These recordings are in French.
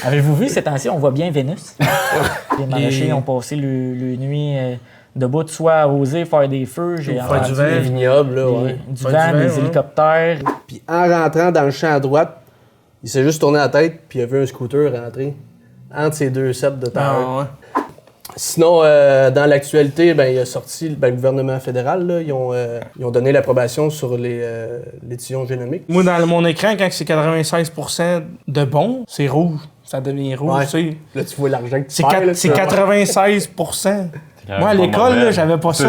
Avez-vous vu, ces temps-ci, on voit bien Vénus? Les maraîchers ont passé le nuit debout, soit à oser faire des feux. J'ai faire du entendu vent. Les vignobles, là, ouais. du vent, des hélicoptères. Puis en rentrant dans le champ à droite, il s'est juste tourné la tête, puis il a vu un scooter rentrer entre ces deux sets de terre. Ah, ouais. Sinon, dans l'actualité, ben, il a sorti le gouvernement fédéral, là, ils ont donné l'approbation sur l'étudiant génomique. Moi, dans mon écran, quand c'est 96% de bon, c'est rouge. Ça devient rouge, Ouais. tu sais. Là, tu vois l'argent que tu C'est perds. là, c'est tu vois. 96%. Moi, à l'école, là, j'avais pas ça.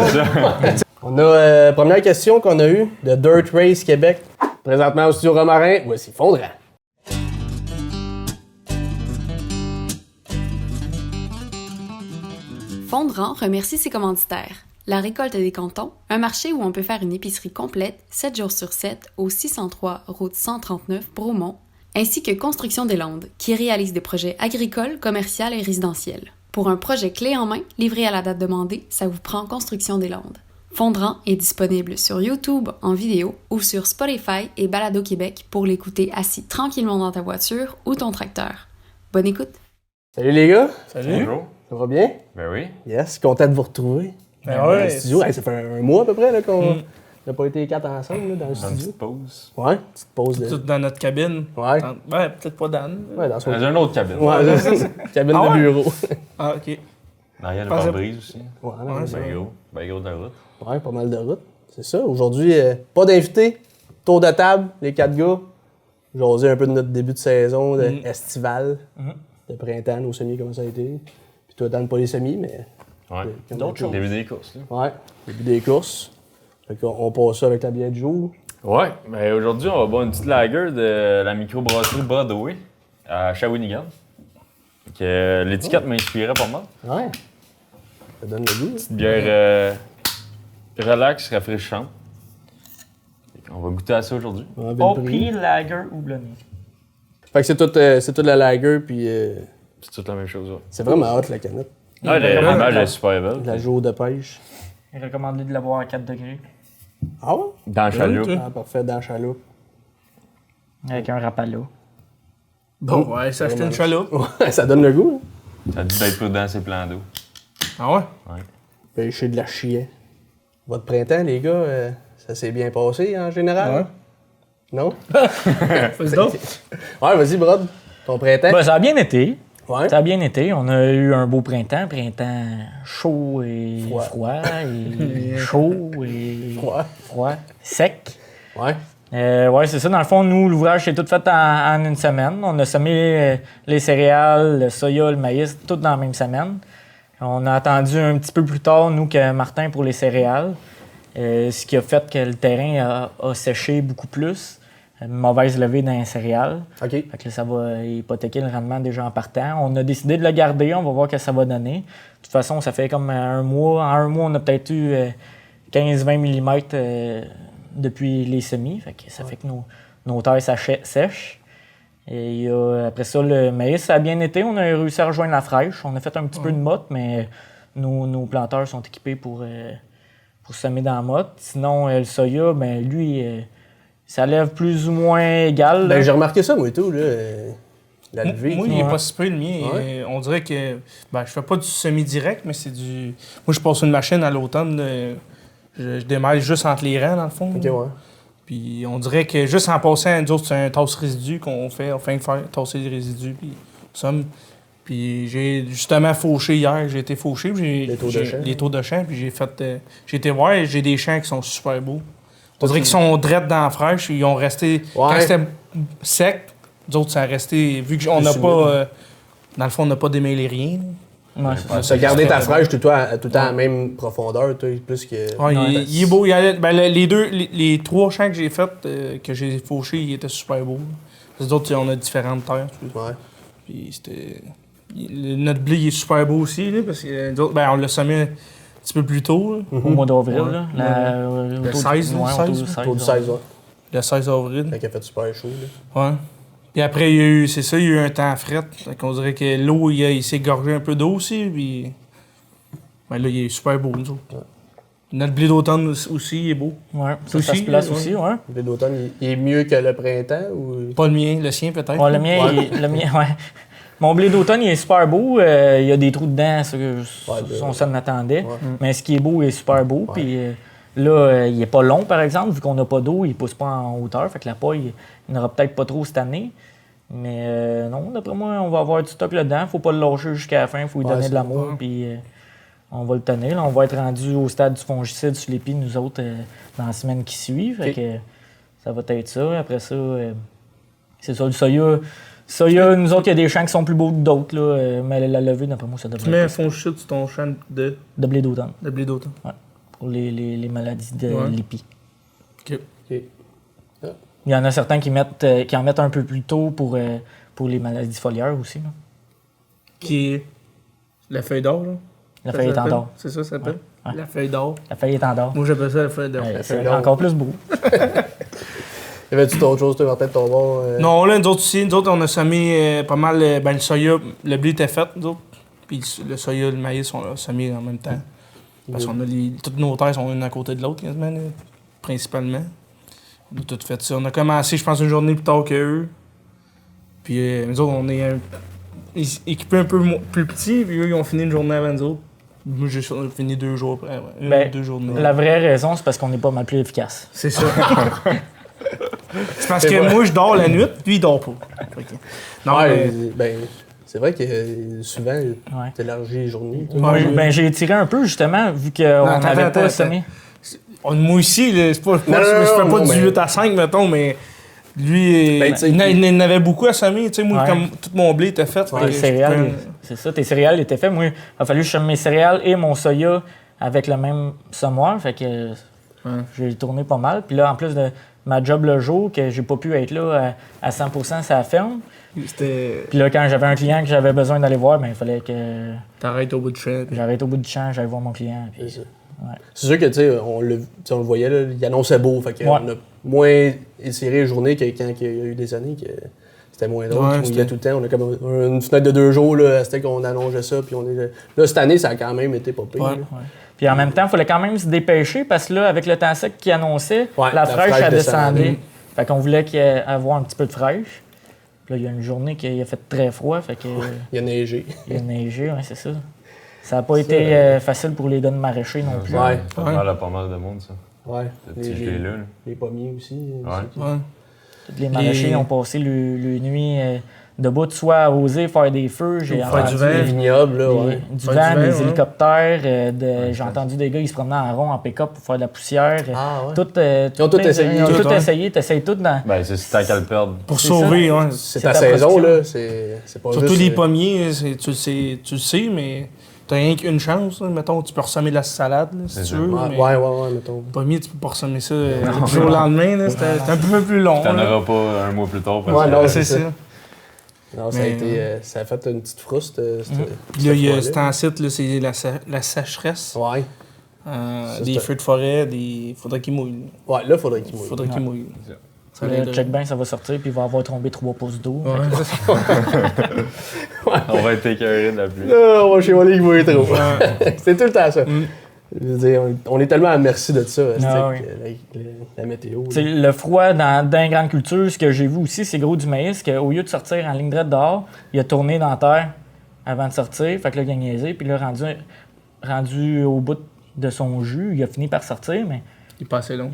On a première question qu'on a eue de Dirt Race Québec. Présentement au studio Romarin, voici Fondrant. Fondrant remercie ses commanditaires. La Récolte des Cantons, un marché où on peut faire une épicerie complète 7 jours sur 7 au 603 route 139 Bromont, ainsi que Construction des Landes, qui réalise des projets agricoles, commerciaux et résidentiels. Pour un projet clé en main, livré à la date demandée, ça vous prend Construction des Landes. Fondrant est disponible sur YouTube en vidéo ou sur Spotify et Balado Québec pour l'écouter assis tranquillement dans ta voiture ou ton tracteur. Bonne écoute! Salut les gars, Salut. Bonjour. ça va bien? Ben oui. Yes, content de vous retrouver. Ben Dans ouais. le studio. Hey, ça fait un mois à peu près là, qu'on n'a pas été quatre ensemble là, dans le Dans une studio. petite pause. Ouais, petite pause de... Tout dans notre cabine. Ouais. Ouais, peut-être pas Dan. Ouais, dans son... Dans une autre cabine. Ouais, c'est ça. Cabine Ah de ouais? bureau. Ah, OK. Derrière le Pensais- pare-brise aussi. Ouais, non, Ouais, mais- Ben gros. Ben gros de la route. ouais, pas mal de routes. C'est ça. Aujourd'hui, pas d'invités. Tour de table, les quatre gars. Jaser un peu de notre début de saison estivale. De printemps, nos semis, comment ça a été. Puis toi, Dan, pas les semis, mais... Ouais. D'autres choses. Début des courses, là. Ouais, début des courses. Fait qu'on passe ça avec la bière du jour. Ouais. Ben aujourd'hui, on va boire une petite lager de la microbrasserie Broadway à Shawinigan. Que l'étiquette m'inspirait pas mal. Ouais. Ça donne le goût. Petite bière relax, rafraîchissante. On va goûter à ça aujourd'hui. On va le prix. lager houblonné. Fait que c'est toute la lager, puis C'est toute la même chose, là. c'est vraiment hot la canette. Ouais, l'image est super belle. De la jour de pêche. Il recommande de la boire à 4 degrés. Ah ouais? Dans le chaloupe. Ah, parfait, dans la chaloupe. Avec un rapalo. Bon, ouais, s'acheter une chaloupe. Ouais, ça donne le goût. Hein? Ça dit d'être prudent ces plans d'eau. Ah ouais? Pêcher de la chienne. Votre printemps, les gars, ça s'est bien passé en général? Ouais. Non? Fais donc. Ouais, vas-y, Brad. Ton printemps? Ben, ça a bien été. Ouais. Ça a bien été. On a eu un beau printemps chaud et Froid. froid et chaud et Froid. sec. Ouais. Ouais, c'est ça. Dans le fond, nous, l'ouvrage s'est tout fait en une semaine. On a semé les céréales, le soya, le maïs, tout dans la même semaine. On a attendu un petit peu plus tard, nous, que Martin pour les céréales. Ce qui a fait que le terrain a séché beaucoup plus. Une mauvaise levée dans les céréales. OK. Fait que là, ça va hypothéquer le rendement déjà en partant. On a décidé de le garder. On va voir ce que ça va donner. De toute façon, ça fait comme un mois. En un mois, on a peut-être eu 15-20 mm depuis les semis. Fait que ça fait que nos terres sèchent. Et après ça, le maïs, ça a bien été. On a réussi à rejoindre la fraîche. On a fait un petit peu de motte, mais nos planteurs sont équipés pour semer dans la motte. Sinon, le soya, ben lui, ça lève plus ou moins égal. Ben, là. j'ai remarqué ça, moi et tout, là. La levée. Moi, qui- il est Ouais. pas si peu le mien. Ouais. On dirait que. Ben, je fais pas du semi-direct, mais c'est du. Moi, je passe une machine à l'automne. Je démêle juste entre les rangs, dans le fond. OK, ouais. Puis on dirait que juste en passant, nous autres, c'est un tasse résidu qu'on fait. On fait faire tasser les résidus. Puis somme. Puis j'ai justement fauché hier. J'ai été fauché. Puis Les tours de champ. Les tours de champ. Puis j'ai fait. J'ai été voir et j'ai des champs qui sont super beaux. On dirait qu'ils sont drettes dans la fraîche. Ils ont resté. Quand Ouais. c'était sec, nous autres, ça a resté. Vu qu'on Plus n'a humide. pas. Dans le fond, on n'a pas démêlé rien. Ouais, c'est ça. Ça garder ta fraîche tout le temps à la même profondeur, toi, plus que... Ouais, Ouais, il est beau. Les trois champs que j'ai faits, que j'ai fauchés, ils étaient super beaux. Les autres, on a différentes terres. Ouais. Puis c'était. Notre blé il est super beau aussi, là, parce que nous autres, ben, on l'a semé un petit peu plus tôt. Là. Au mois d'avril, Ouais. là. Le 16, ouais, là, autour 16, du 16, Autour du 16, ouais. Le 16 avril. Fait qu'il a fait super chaud, là. Ouais. Puis après, il y a eu, c'est ça, il y a eu un temps fret. Fait qu'on dirait que l'eau, il s'est gorgé un peu d'eau aussi. Puis. Ben là, il est super beau, nous autres. Ouais. Notre blé d'automne aussi, il est beau. Ouais, ça Aussi, se place ouais. aussi, ouais. Le blé d'automne, il est mieux que le printemps ou... Pas le mien, le sien peut-être. Ouais, le mien, Ouais. le mien, ouais. Mon blé d'automne, il est super beau. Il y a des trous dedans, ça on s'en attendait. Ouais. Mais ce qui est beau, il est super beau. Ouais. Puis là, il est pas long, par exemple, vu qu'on n'a pas d'eau, il pousse pas en hauteur. Fait que la paille, il n'aura peut-être pas trop cette année. Mais non, d'après moi, on va avoir du stock là-dedans. Faut pas le lâcher jusqu'à la fin. Faut lui Ouais, donner de c'est l'amour. bon. Puis on va le tenir. Là, on va être rendu au stade du fongicide sur l'épi, nous autres, dans la semaine qui suit. Fait que ça va être ça. Après ça, c'est ça, le soya. Soya, nous autres, il y a des champs qui sont plus beaux que d'autres. Là, mais la levée, d'après moi, ça devrait Tu mets un être fongicide sur ton champ de blé d'automne blé d'automne. pour les maladies de Ouais. l'épi. OK. OK. Il y en a certains qui en mettent un peu plus tôt pour les maladies foliaires aussi. Là. Qui est la feuille d'or, là. La Ça feuille est en s'appelle? d'or. C'est ça, ça s'appelle? Ouais. La feuille d'or. La feuille est en d'or. Moi, j'appelle ça la feuille d'or. Ouais, feuille c'est d'or. encore plus beau. Y avait-tu d'autres choses, toi, Martin, de ton bord? Non, là, nous autres aussi, on a semé pas mal, le soya, le blé était fait, nous autres. Puis le soya, le maïs, on l'a semé en même temps. Parce qu'on a toutes nos terres sont une à côté de l'autre, quasiment, là, principalement. On a tout fait ça. On a commencé, je pense, une journée plus tard qu'eux. Puis nous autres, on est équipés un peu plus petits, puis eux, ils ont fini une journée avant nous autres. Moi, j'ai fini 2 jours après. Ouais, une Ben, ou 2 journées. La vraie raison, c'est parce qu'on est pas mal plus efficace. C'est ça. C'est parce C'est que vrai. moi, je dors la nuit, puis il dort pas. Fait que- Non, Ouais, mais- ben, c'est vrai que souvent, Ouais. t'élargis les journées. toi. Moi, Ouais. ben, j'ai étiré un peu, justement, vu qu'on attends, n'avait attends, pas attends. semé. Moi aussi, là, c'est pas, Non, je fais non, pas mais- du 8 à 5, mettons, mais lui, Ben, tu sais, il en avait beaucoup à semer. Tu sais, moi, Ouais. comme tout mon blé était fait. Ouais, fait que Les je céréales, pouvais- c'est ça, tes céréales étaient faits. Moi, il a fallu que je sème mes céréales et mon soya avec le même semoir. Fait que j'ai tourné pas mal. Puis là, en plus de ma job le jour, que j'ai pas pu être là à 100% ça ferme. C'était. Puis là, quand j'avais un client que j'avais besoin d'aller voir, ben, il fallait que T'arrêtes au bout du champ. puis- j'arrête au bout du champ, j'aille voir mon client. C'est Puis, ça. Ouais. C'est sûr que, tu sais, on le voyait, là, il annonçait beau. Fait que Ouais. on a moins étiré les journées que quand il y a eu des années que c'était moins drôle. Ouais, On y c'était- a tout le temps. On a comme une fenêtre de 2 jours, là, c'était qu'on annonçait ça. Puis on est... Là, cette année, ça a quand même été pas pire. Ouais. là. Puis en même temps, il fallait quand même se dépêcher parce que là, avec le temps sec qui annonçait, Ouais, la la fraîche, fraîche elle descendait. descendait. Fait qu'on voulait qu'il y ait avoir un petit peu de fraîche. Puis là, il y a une journée qui a fait très froid, fait que Il a neigé. il a neigé, ouais, c'est ça. Ça n'a pas été facile pour les gars de maraîcher non plus. Ouais. Ça Ouais. parle à pas mal de monde, ça. Ouais. Ce petit gelé-là. là. Les pommiers aussi. Ouais. Ouais. Les maraîchers ont passé le nuit debout, soit à oser faire des feux. J'ai Ou faire entendu du vent. Les vignobles, là, ouais. du Faire vent, du vent, des ouais. hélicoptères. J'ai entendu des gars qui se promenaient en rond, en pick-up pour faire de la poussière. Ah, ouais. Tout, Ils ont tout essayé. Ils ont tout Tout, ouais. essayé. T'essayes tout dans... Ben, c'est si t'as qu'à le perdre. Pour C'est sauver, ouais. C'est C'est ta ta saison, production. là. C'est pas Surtout juste, les pommiers, tu le sais, mais t'as rien qu'une chance. Là. Mettons, tu peux ressemer de la salade, là, si C'est tu ça. veux. Ouais, mais ouais, mettons. pommier, tu peux pas ressemer ça du jour au lendemain. Là. C'était un peu plus long. T'en là. auras pas un mois plus tard. parce Ouais, que- non, C'est ça. Non, ça a Mais, été... ça a fait une petite frouste, Puis là, il y a cet site, là, c'est la sécheresse. Ouais. Des c'est- feux de forêt, des. Faudrait qu'ils mouillent. Ouais, là, faudrait qu'il mouille. Faudrait qu'ils mouillent. Ça Le l'aiderait. check bank, ça va sortir, puis il va avoir tombé 3 pouces d'eau. Ouais. On va être écœuré de la pluie. Là, on va chez Wally qui mouille trop. Ouais. C'est tout le temps ça. Mm. Je veux dire, on est tellement à merci de ça, c'est Ah, que la météo. Tu sais, le froid dans les grandes cultures, ce que j'ai vu aussi, c'est gros du maïs, qu'au lieu de sortir en ligne droite dehors, il a tourné dans la terre avant de sortir. Fait que là, il a niaisé. Puis là, rendu au bout de son jus, il a fini par sortir, mais Il est pas assez long.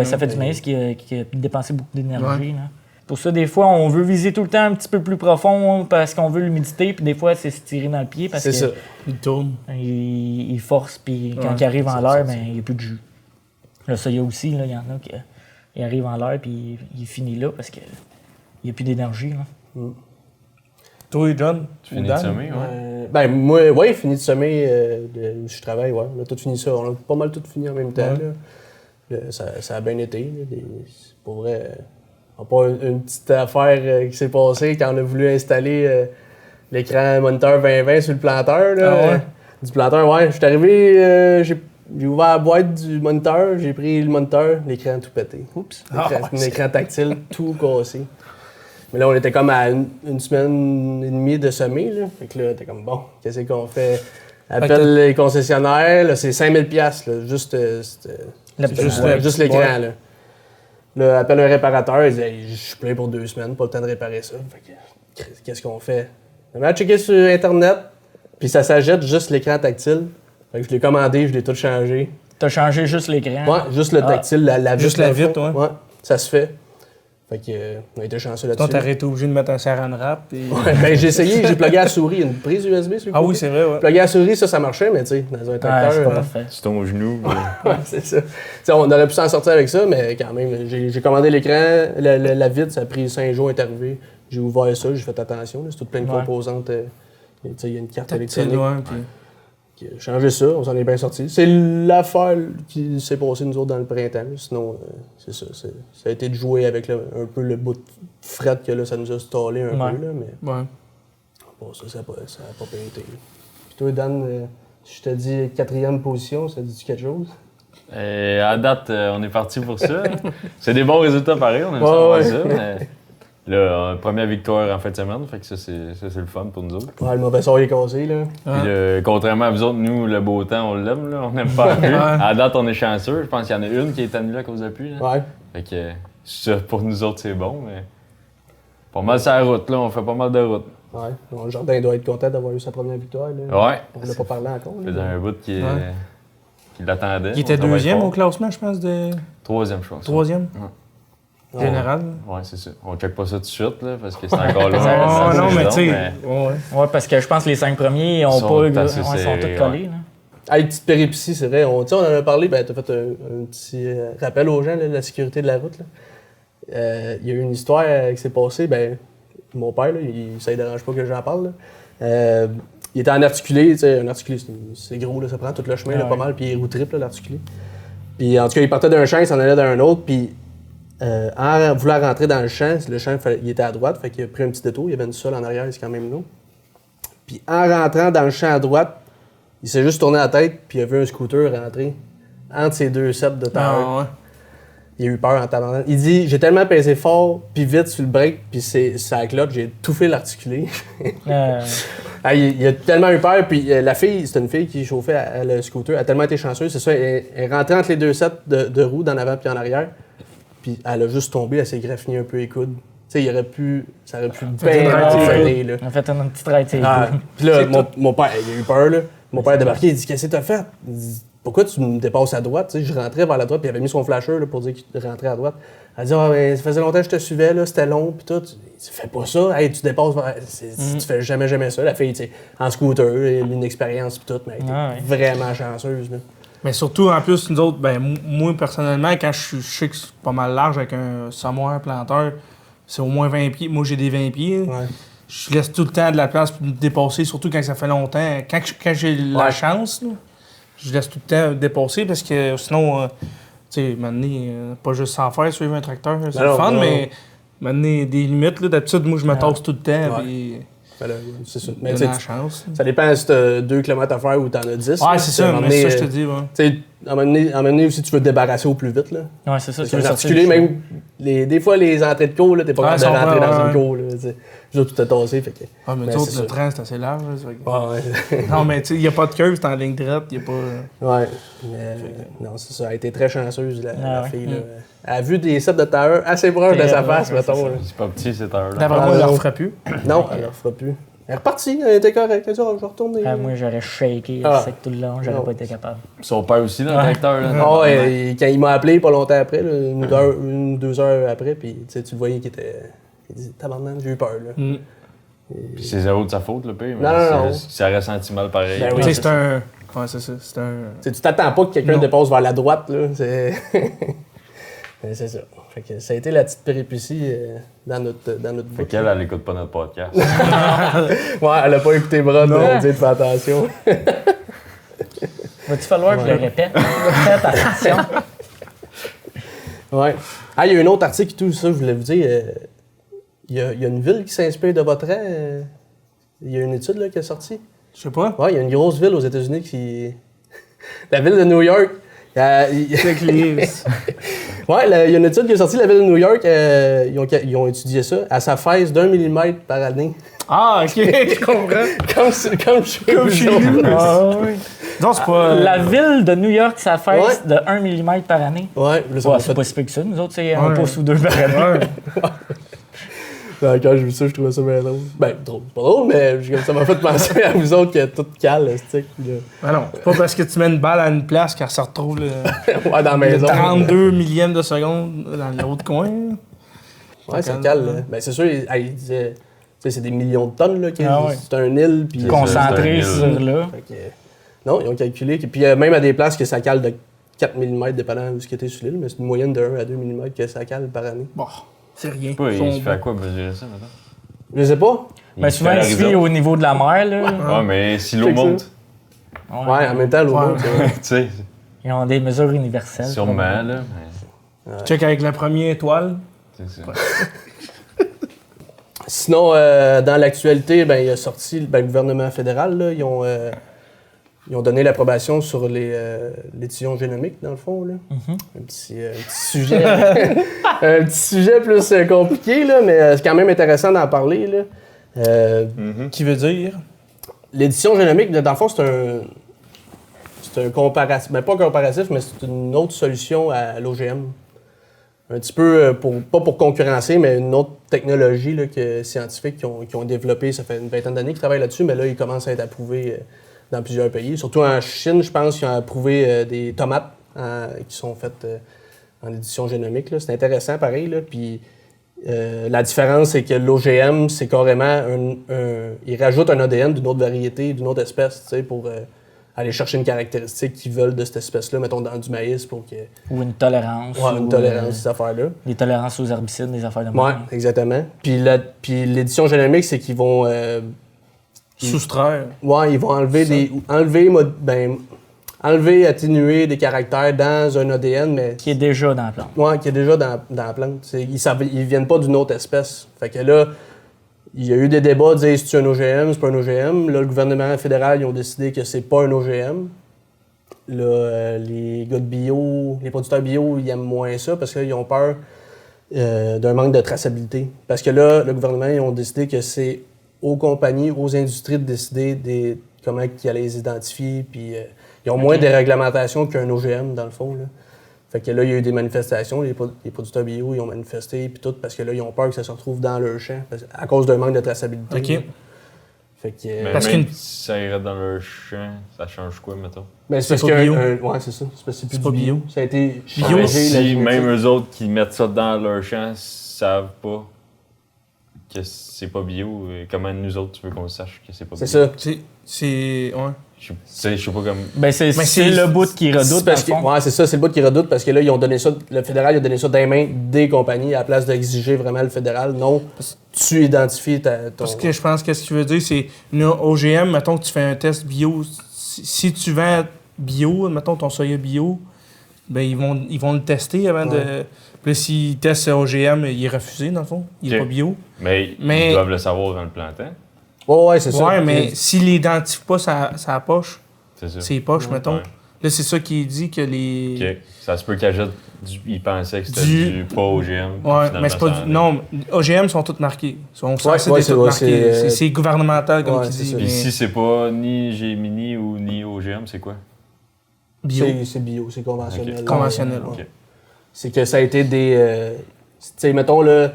ça fait du maïs qui a dépensé beaucoup d'énergie. Là. Pour ça, des fois, on veut viser tout le temps un petit peu plus profond parce qu'on veut l'humidité, puis des fois, c'est se tirer dans le pied parce C'est que ça. Il tourne. il force, puis quand Ouais, il arrive en c'est l'air, ça, ben, il n'y a plus de jus. Le soya aussi, là, il y en a qui il arrive en l'air, puis il finit là parce qu'il n'y a plus d'énergie. Là. Toi, John, Tu finis de semer, ouais. Ben, moi, ouais, fini de semer, je travaille, ouais. On a tout fini ça. On a pas mal tout fini en même temps, là. Ça a bien été, là. Pour vrai, on n'a pas une petite affaire qui s'est passée quand on a voulu installer l'écran moniteur 2020 sur le planteur, là. Ah ouais? Du planteur, ouais. Je suis arrivé, j'ai ouvert la boîte du moniteur, j'ai pris le moniteur, l'écran tout pété. Oups! Un écran tactile, tout cassé. Mais là, on était comme à une semaine et demie de semer, là. Fait que là, t'es comme, bon, qu'est-ce qu'on fait? Appelle les concessionnaires, là, c'est 5000$, là, juste l'écran, ouais. là. Là, appelle un réparateur, il dit, hey, je suis plein pour 2 semaines, pas le temps de réparer ça. Fait que, qu'est-ce qu'on fait? J'avais checké sur Internet, puis ça s'achète juste l'écran tactile. Fait que je l'ai commandé, je l'ai tout changé. T'as changé juste l'écran? Ouais, juste le tactile, la vitre. Juste la vitre, ouais. Ouais, ça se fait. Fait que, on a été chanceux là-dessus. Toi, t'aurais été obligé de mettre un saran wrap. Et... Ouais, ben j'ai essayé, j'ai plugué à la souris, une prise USB sur le Ah côté. oui, c'est vrai, ouais. Plugué à la souris, ça marchait, mais tu sais, dans un Ouais, tracteur. c'est pas parfait. C'est ton genou. Ouais, c'est ça. T'sais, on aurait pu s'en sortir avec ça, mais quand même, j'ai commandé l'écran, la vitre, ça a pris 5 jours à être arrivé. J'ai ouvert ça, j'ai fait attention, là, c'est tout plein de composantes. Il y a une carte électronique. Loin, puis... Qui a changé ça, on s'en est bien sorti. C'est l'affaire qui s'est passée nous autres dans le printemps. Sinon, c'est ça. Ça a été de jouer avec un peu le bout de fret que là, ça nous a stallé un peu. Là, mais Ouais. bon, ça n'a pas pété. Puis toi, Dan, si je te dis 4e position, ça dit-tu quelque chose? À date, on est parti pour ça. C'est des bons résultats pareil, on aime ça, mais là, première victoire en fin de semaine, fait que ça c'est le fun pour nous autres. Ouais, le mauvais sort est cassé, là. Puis contrairement à vous autres, nous, le beau temps, on l'aime, là, on n'aime pas la pluie. À date, on est chanceux. Je pense qu'il y en a une qui est annulée à cause de la pluie. Là. Ouais. Fait que ça, pour nous autres, c'est bon, mais pas mal sur la route, là, on fait pas mal de route. Ouais. Bon, le Jardin doit être content d'avoir eu sa première victoire, là. Ouais. On n'a pas parlé encore. Il faisait un bout qui l'attendait. Il était On travaille 2e fort. au classement, je pense, de... Troisième, je pense. 3e? Général. Ouais, c'est ça. On check pas ça tout de suite, là, parce que c'est encore loin. Oh non, mais tu sais... mais- Ouais, parce que je pense que les 5 premiers ils Sont assez sont serrés, tous collés. Là. Hey, petite péripétie, c'est vrai. On en a parlé, ben, t'as fait un petit rappel aux gens là, de la sécurité de la route. Il y a eu une histoire qui s'est passée. Ben, mon père, là, ça ne dérange pas que j'en parle. Là. Il était en articulé. Tu sais, un articulé, c'est gros, là, ça prend tout le chemin là, pas mal, puis il est roue triple, l'articulé. Puis en tout cas, il partait d'un champ, il s'en allait d'un autre, puis en voulant rentrer dans le champ, il était à droite, fait qu'il a pris un petit détour, il y avait une sole en arrière, c'est quand même lourd. Puis en rentrant dans le champ à droite, il s'est juste tourné la tête, puis il a vu un scooter rentrer entre ses deux sets de tailleur. Ah, ouais. Il a eu peur en tabarnak. Il dit, j'ai tellement pesé fort, puis vite sur le break, puis ça clotte, j'ai tout fait l'articulé. Il a tellement eu peur, puis la fille, c'était une fille qui chauffait le scooter, elle a tellement été chanceuse, c'est ça, elle est rentrée entre les deux sets de roues, d'en avant puis en arrière, puis elle a juste tombé, elle s'est graffinée un peu les coudes. Tu sais, ça aurait pu bien finir, là. On a fait une petite raide. Puis là, mon père, il a eu peur, là. Mon père a débarqué, il dit, qu'est-ce que t'as fait? Il dit, pourquoi tu me dépasses à droite? Tu sais, je rentrais vers la droite, puis il avait mis son flasher là, pour dire qu'il rentrait à droite. Elle dit, ça faisait longtemps que je te suivais, là, c'était long, puis tout. Il dit, fais pas ça, hey, tu dépasses, tu fais jamais ça. La fille, tu sais, en scooter, une expérience, puis tout, mais elle était vraiment chanceuse, là. Mais surtout, en plus, nous autres, ben, moi, personnellement, quand je sais que c'est pas mal large avec un sommoir planteur, c'est au moins 20 pieds. Moi, j'ai des 20 pieds. Ouais. Je laisse tout le temps de la place pour me dépasser, surtout quand ça fait longtemps. Quand j'ai la chance, là, je laisse tout le temps dépasser parce que sinon, tu sais, maintenant, pas juste sans faire, suivre un tracteur, c'est le fun, mais maintenant, des limites. Là, d'habitude, moi, je me tasse tout le temps. Puis, Ben là, c'est ça. Mais donner la chance. ça dépend si t'as 2 km à faire ou t'en as 10. Ouais, c'est ça, mais ça, je te dis. Ouais. Tu sais, à un moment donné aussi, tu veux te débarrasser au plus vite, là. Ouais, c'est ça. Parce que articuler, même, des fois, les entrées de cours, là, t'es pas capable de rentrer dans une cour, là, tu sais. Juste tout est tassé, fait que... Ah, mais Ben, nous autres, c'est le ça. train, c'est assez large. Là, ça fait que- Ouais. Non, mais tu sais, il n'y a pas de curve, c'est en ligne droite, il n'y a pas... Ouais. Mais, non, c'est ça. Elle a été très chanceuse, la ouais. fille, là. Elle a vu des sets de tailleur assez proches de sa face, mettons, là. C'est pas petit cette heure-là. D'après moi, elle ne le refera plus. Non, elle ne le fera plus. Elle est repartie, elle était correcte. Elle dit, oh, je vais retourner. Moi, j'aurais shaké sec tout le long, j'aurais Non. pas été capable. Son père aussi dans le tracteur. Là. Ah ouais, et quand il m'a appelé pas longtemps après, là, une ou 2 heures après, puis tu le voyais qu'il était. Il dit, tabarnak, j'ai eu peur, là. Puis c'est zéro de sa faute, le pire. Mais Non, non, non. ça aurait senti mal pareil. Ben oui. Tu sais, c'est un... Ouais, c'est ça, c'est un... Tu sais, tu t'attends pas que quelqu'un Non. dépasse vers la droite, là. C'est. Mais c'est ça. Fait que ça a été la petite péripétie dans notre Fait boucle. qu'elle, elle écoute pas notre podcast. Ouais, elle a pas écouté Brad, elle dit de faire attention. Va-tu falloir que je le répète? Faites attention. Ouais. Ah, il y a un autre article et tout ça, je voulais vous dire. Il y a une ville qui s'inspire de votre rang. Il y a une étude là, qui est sortie. Je sais pas. Ouais, il y a une grosse ville aux États-Unis qui. La ville de New York. Avec les... Ouais, il y a une étude qui est sortie, la ville de New York, ils ont étudié ça. Elle s'affaisse d'1 millimètre par année. Ah, OK, je comprends. comme chez nous. Ah, oui. Non, c'est pas... La ville de New York s'affaisse Ouais. de 1 mm par année. Ouais, là, ça Ouais, m'a c'est fait- pas si peu que ça. Nous autres, c'est un Ouais. pouce ou deux par année. Quand j'ai vu ça, je trouvais ça bien drôle. Ben, drôle, c'est pas drôle, mais ça m'a fait penser à vous autres que tout cale, le stick. Ah non, c'est pas parce que tu mets une balle à une place qu'elle se retrouve Ouais, dans la maison. 32 millièmes de seconde dans l'autre coin. Ouais, ça cale. Là. Ben, c'est sûr, il disait. Tu sais, c'est des millions de tonnes, là. Ouais. C'est un île. Puis, Concentré c'est sur là. Fait que, non, ils ont calculé. Puis même à des places que ça cale de 4 mm dépendant de ce qui était sur l'île, mais c'est une moyenne de 1 à 2 mm que ça cale par année. Bon, c'est rien. Il se fait à quoi mesurer ça, maintenant? Je sais pas. Ben, souvent, il se fait au niveau de la mer. Là. Ouais, mais si l'eau Fait que monte, Ouais, en même temps, l'eau monte. tu sais, Ils ont des mesures universelles. sûrement, là. Check avec la première étoile. C'est ça. Sinon, dans l'actualité, ben, il a sorti le gouvernement fédéral. Là, ils ont donné l'approbation sur l'édition génomique, dans le fond. Là. Un petit sujet. Un petit sujet plus compliqué, là, mais c'est quand même intéressant d'en parler. Là. Qui veut dire? L'édition génomique, dans le fond, c'est un comparatif. Ben, pas comparatif, mais c'est une autre solution à l'OGM. Un petit peu, pas pour concurrencer, mais une autre technologie là, scientifique qui ont développé. Ça fait une vingtaine d'années qu'ils travaillent là-dessus, mais là, ils commencent à être approuvés dans plusieurs pays. Surtout en Chine, je pense qu'ils ont approuvé des tomates qui sont faites en édition génomique. Là. C'est intéressant, pareil. Là. Puis la différence, c'est que l'OGM, c'est carrément ils rajoutent un ADN d'une autre variété, d'une autre espèce, tu sais, pour aller chercher une caractéristique qu'ils veulent de cette espèce-là, mettons dans du maïs pour que... Ou une tolérance. Ouais, une tolérance, ces affaires-là. Des tolérances aux herbicides, des affaires de même. Ouais, exactement. Puis l'édition génomique, c'est qu'ils vont... Soustraire. Ouais, ils vont enlever enlever, atténuer des caractères dans un ADN, mais... Qui est déjà dans la plante. Ouais, qui est déjà dans la plante. Ils viennent pas d'une autre espèce. Fait que là, il y a eu des débats de dire c'est un OGM, c'est pas un OGM. Là, le gouvernement fédéral, ils ont décidé que c'est pas un OGM. Là, les gars de bio, les producteurs bio, ils aiment moins ça parce qu'ils ont peur d'un manque de traçabilité. Parce que là, le gouvernement, ils ont décidé que c'est aux compagnies, aux industries de décider comment ils allaient les identifier. Puis ils ont moins de réglementation qu'un OGM, dans le fond. Là. Fait que là, il y a eu des manifestations, les producteurs bio, ils ont manifesté, puis tout, parce que là, ils ont peur que ça se retrouve dans leur champ, à cause d'un manque de traçabilité. OK. Là. Fait que, Mais parce même que si ça irait dans leur champ, ça change quoi, mettons? mais c'est c'est parce pas que bio. ouais, c'est ça. C'est parce que c'est plus C'est pas du bio. bio. Ça a été Bio, changé, la Si génétique. même eux autres qui mettent ça dans leur champ savent pas que c'est pas bio, comment nous autres, tu veux qu'on sache que c'est pas bio? C'est ça. c'est... Ouais. Je sais pas comme... Ben, c'est Mais c'est- le bout qui redoute, C'est dans le parce que, fond. ouais, c'est ça, c'est le bout qu'ils redoutent parce que là, ils ont donné ça, le fédéral a donné ça dans les mains des compagnies à la place d'exiger vraiment le fédéral. Non, tu identifies ton. Parce que je pense que ce que tu veux dire, c'est une OGM, mettons que tu fais un test bio. Si tu vends bio, mettons ton soya bio, ben ils vont le tester avant de. Puis là, s'ils testent OGM, il est refusé, dans le fond. Il est Ok. pas bio. Mais ils doivent le savoir en le plantant. Ouais, c'est ça. Ouais, mais s'il l'identifie pas sa poche, C'est ça. ses poches, mettons. Ouais. Là, c'est ça qui dit que les. OK. Ça se peut qu'ils achètent ils pensaient que c'était Du- du pas OGM. Ouais, finalement, mais c'est pas ça en du. est. Non, OGM sont toutes marqués. Ils sont censés ouais, d'être c'est toutes vrai, marqués. c'est- C'est gouvernemental, comme Ouais, tu c'est dis. ça. mais Puis si c'est pas ni Gemini ou ni OGM, c'est quoi? bio. C'est bio, c'est conventionnel. Ok. Conventionnel, Ouais. OK. C'est que ça a été des. Tu sais, mettons là,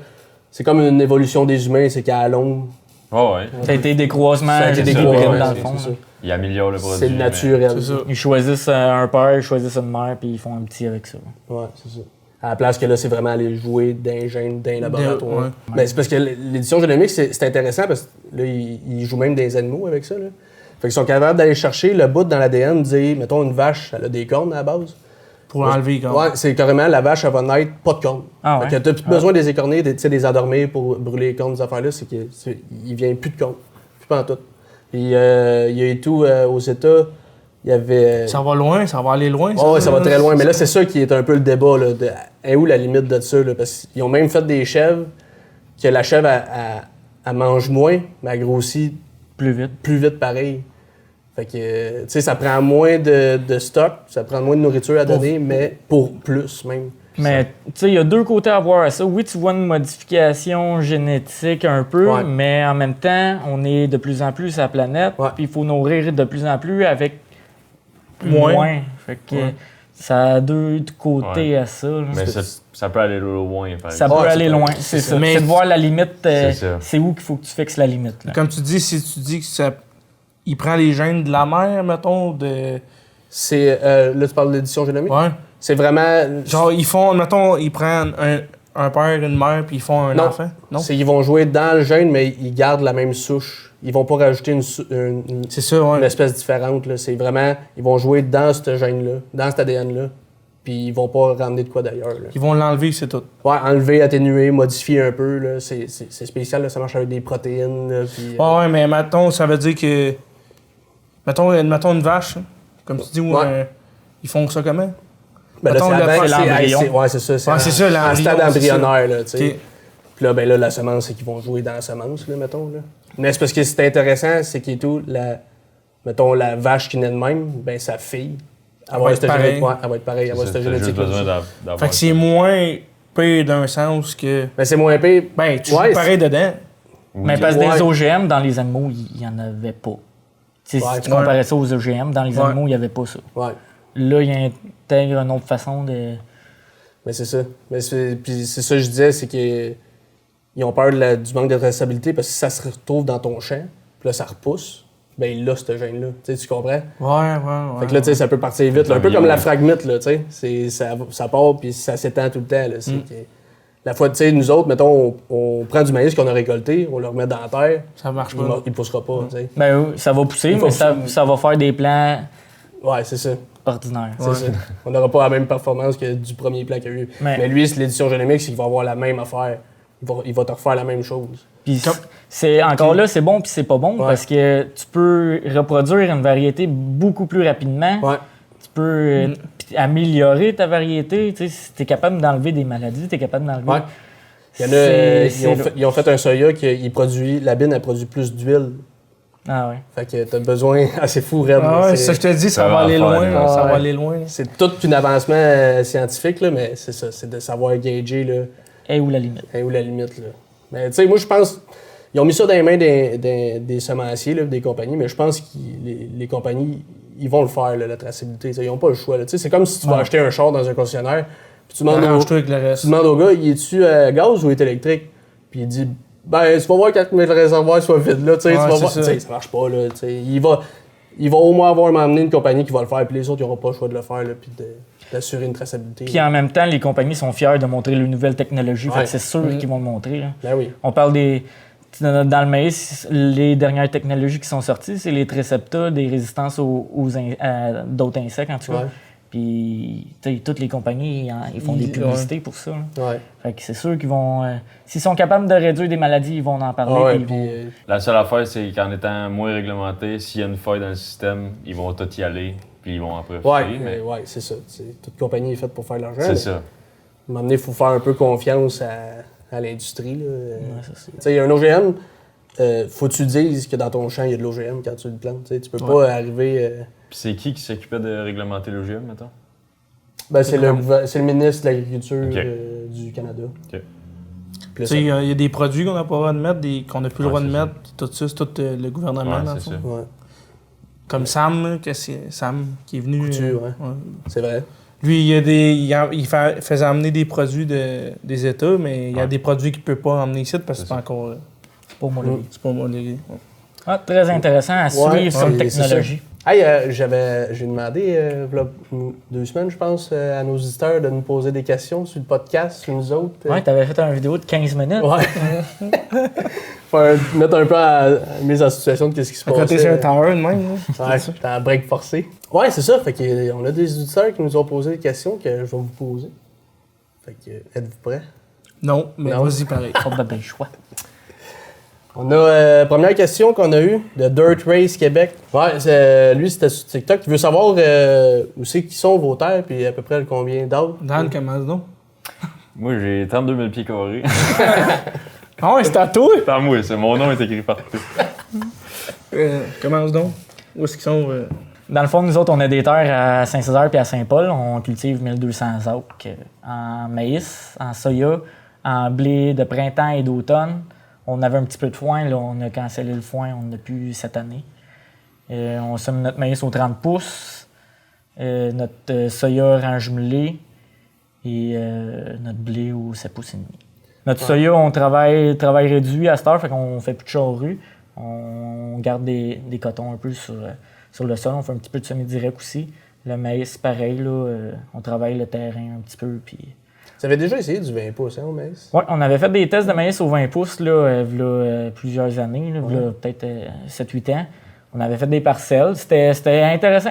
c'est comme une évolution des humains, c'est qu'à la longue. Oh, ouais. Ça a été des croisements, Ça a été des des hybrides, croisements, dans le c'est fond. ça. là. Il améliore le produit. C'est naturel. C'est ça. Ils choisissent un père, ils choisissent une mère, puis ils font un petit avec ça. Ouais, c'est ça. À la place que là, c'est vraiment aller jouer d'un gène, d'un laboratoire. ouais. Ben, c'est parce que l'édition génomique, c'est intéressment parce que là, ils jouent même des animaux avec ça. Là. Fait qu'ils sont capables d'aller chercher le bout dans l'ADN, dire, mettons, une vache, elle a des cornes à la base. Pour enlever, quand Ouais, c'est carrément la vache, elle va naître pas de cornes. Ah ouais? Fait que t'as plus besoin des écornés, des endormir pour brûler les cornes, des affaires-là, c'est qu'il vient plus de cornes. Plus pas en tout. Puis il y a eu tout aux États, il y avait. Ça va loin, ça va aller loin. Oh, ouais, ça va très loin. Mais là, c'est ça qui est un peu le débat. Là, est où la limite de ça? Là, parce qu'ils ont même fait des chèvres, que la chèvre, elle mange moins, mais elle grossit Plus vite. plus vite pareil. Fait que, tu sais, ça prend moins de stock, ça prend moins de nourriture à donner, mais pour plus même. Mais tu sais, il y a deux côtés à voir à ça. Oui, tu vois une modification génétique un peu, Ouais. mais en même temps, on est de plus en plus à la planète, Ouais. puis il faut nourrir de plus en plus avec Moins. moins. Fait que, Ouais. Ça a deux côtés à ça. Là. Mais ça peut aller loin, par Ça exemple. peut aller loin, c'est ça. Mais C'est de voir la limite, ça. c'est où qu'il faut que tu fixes la limite. Là. Comme tu dis, si tu dis que ça. Il prend les gènes de la mère, mettons, de. C'est, là, tu parles de l'édition génomique? Ouais. C'est vraiment... Genre, ils font, mettons, ils prennent un père, une mère, puis ils font un Non. enfant. Non? C'est qu'ils vont jouer dans le gène, mais ils gardent la même souche. Ils vont pas rajouter une C'est ça, ouais. espèce différente. Là. C'est vraiment... Ils vont jouer dans ce gène-là, dans cet ADN-là. Puis ils vont pas ramener de quoi d'ailleurs. Là. Ils vont l'enlever, c'est tout. Ouais, enlever, atténuer, modifier un peu. Là. C'est spécial. Là. Ça marche avec des protéines. Là, puis, Ouais, mais mettons, ça veut dire que. Mettons une vache, hein, comme tu dis, ils font ça comment? ben là, mettons, c'est le avant, fait- c'est- ouais, c'est ça. Ouais, c'est ça, en l'embryon, stade c'est ça. embryonnaire. Là, tu sais. Ok. Puis là, ben là, la semence, c'est qu'ils vont jouer dans la semence, là, mettons. Là. Mais c'est parce que c'est intéressant, c'est qu'il est tout, mettons, la vache qui naît de même, ben sa fille, elle va être pareille. Ouais, elle va être pareille, elle va être T'as juste génétique. besoin d'avoir Fait que c'est moins pire d'un sens que. Ben c'est moins pire. Ben, tu Ouais, joues pareil dedans. Mais parce que Ouais. des OGM, dans les animaux, il n'y en avait pas. Tu sais, Ouais, si tu comparais ça aux OGM, dans les Ouais. animaux, il n'y avait pas ça. Ouais. Là, il intègre une autre façon de... Mais c'est ça. Puis c'est ça que je disais, c'est qu'ils ont peur du manque de traçabilité parce que si ça se retrouve dans ton champ, puis là, ça repousse, ben il a ce gène-là. Tu comprends? Ouais. Fait que là, tu sais, ça peut partir vite. Là, un peu comme la fragmite, là, tu sais. Ça part, puis ça s'étend tout le temps. Là, la fois, tu sais, nous autres, mettons, on prend du maïs qu'on a récolté, on le remet dans la terre, Ça marche pas. il poussera pas, tu sais. Ben oui, ça va pousser, va mais ça va faire des plans Ouais, c'est ça. ordinaires. C'est ça. On n'aura pas la même performance que du premier plan qu'il y a eu. Mais lui, c'est l'édition génomique, c'est qu'il va avoir la même affaire. Il va te refaire la même chose. Puis c'est encore là, c'est bon puis c'est pas bon Ouais. parce que tu peux reproduire une variété beaucoup plus rapidement. Ouais. Tu peux puis améliorer ta variété. Tu sais, si tu es capable d'enlever des maladies, tu es capable d'enlever. Ouais. Il y en a, ils ont fait un soya qui produit, la bine, elle produit plus d'huile. Ah ouais. Fait que t'as besoin, c'est fou, raide. Ah ouais, C'est- ça, je te dis, ça Ça va va aller faire, loin. là. Là, ça Ouais. va aller loin. Là. C'est tout un avancement scientifique, là, mais c'est ça, c'est de savoir gager là, Et où la limite? où la limite. Là. Mais tu sais, moi, je pense. Ils ont mis ça dans les mains des semenciers, là, des compagnies, mais je pense que les compagnies, ils vont le faire, là, la traçabilité. Ils n'ont pas le choix. Là. Tu sais, c'est comme si tu vas acheter un char dans un concessionnaire, puis tu demandes, Arrange-toi avec le reste. tu demandes au gars, il est-tu gaz ou il est électrique? Puis il dit, ben, tu vas voir quand le réservoir soit vide, là, tu sais, Ouais, tu vas c'est voir. ça. Tu sais, ça marche pas, là, tu sais. Il va au moins avoir amené une compagnie qui va le faire, puis les autres, ils n'auront pas le choix de le faire, là, puis d'assurer une traçabilité. Puis en même temps, les compagnies sont fières de montrer les nouvelles technologies. Fait Ouais. que c'est sûr qu'ils vont le montrer. Là. Ben oui. On parle des. Dans le maïs, les dernières technologies qui sont sorties, c'est les Trecepta, des résistances à d'autres insectes, en tout cas. Ouais. Puis, tu sais, toutes les compagnies, ils font des publicités pour ça. Là. Ouais. Fait que c'est sûr qu'ils vont. S'ils sont capables de réduire des maladies, ils vont en parler. Ah ouais, puis ils vont- puis, La seule affaire, c'est qu'en étant moins réglementé, s'il y a une faille dans le système, ils vont tout y aller, puis ils vont en profiter. mais ouais, c'est ça. Toute compagnie est faite pour faire de l'argent. c'est mais ça. À un moment donné, il faut faire un peu confiance à l'industrie. Là. c'est ça. Tu sais, il y a un OGM, faut que tu dises que dans ton champ, il y a de l'OGM quand tu le plantes. Tu sais, tu peux pas arriver. Puis c'est qui s'occupait de réglementer l'OGM, mettons? Ben, c'est le ministre de l'Agriculture Ok. du Canada. Ok. Puis là, Tu sais, il y a des produits qu'on n'a pas le droit de mettre, qu'on n'a plus le droit de c'est ça. mettre. Tout ça, c'est tout le gouvernement, Ouais, dans le c'est fond. ça. ouais, Comme Sam, là, que c'est Sam qui est venu. Couture, ouais. c'est vrai. Lui, il faisait amener des produits des États, mais il y a Ouais. des produits qu'il ne peut pas emmener ici parce que C'est c'est pas ça. encore. C'est pas moi, là. C'est pas homologué. Ouais. Ah, très intéressant à suivre comme c'est ça. technologie. Hey, j'ai demandé, v'là 2 semaines, je pense, à nos auditeurs de nous poser des questions sur le podcast, sur nous autres. Ouais, t'avais fait une vidéo de 15 minutes. Ouais. Mettre un peu à mise en situation de qu'est-ce qui se À passe. côté sur un tower de même. Là. Ouais, t'es en break forcé. Ouais, c'est ça. Fait que, on a des auditeurs qui nous ont posé des questions que je vais vous poser. Fait que, êtes-vous prêts? Non, mais Non. vas-y pareil. Oh, ben, ben, choix. On a première question qu'on a eue de Dirt Race Québec. Ouais, lui, c'était sur TikTok. Il veut savoir où c'est qui sont vos terres puis à peu près combien d'autres. Dan, commence donc. Moi, j'ai 32 000 pieds carrés. Ah ouais, c'est à toi! C'est à moi, mon nom est écrit partout. Commence donc. Où est-ce qu'ils sont? Dans le fond, nous autres, on a des terres à Saint-Césaire et à Saint-Paul. On cultive 1200 acres en maïs, en soya, en blé de printemps et d'automne. On avait un petit peu de foin, là, on a cancellé le foin, on n'a plus cette année. On sème notre maïs aux 30 pouces. notre soya rang jumelé et notre blé au 7 pouces et demi. Notre soya, on travaille réduit à cette heure, fait qu'on fait plus de charrue. On garde des cotons un peu sur le sol. On fait un petit peu de semi-direct aussi. Le maïs, pareil, là, on travaille le terrain un petit peu. Puis... Vous avez déjà essayé du 20 pouces, hein, au maïs? Oui, on avait fait des tests de maïs au 20 pouces là, plusieurs années, là, peut-être 7-8 ans. On avait fait des parcelles. C'était intéressant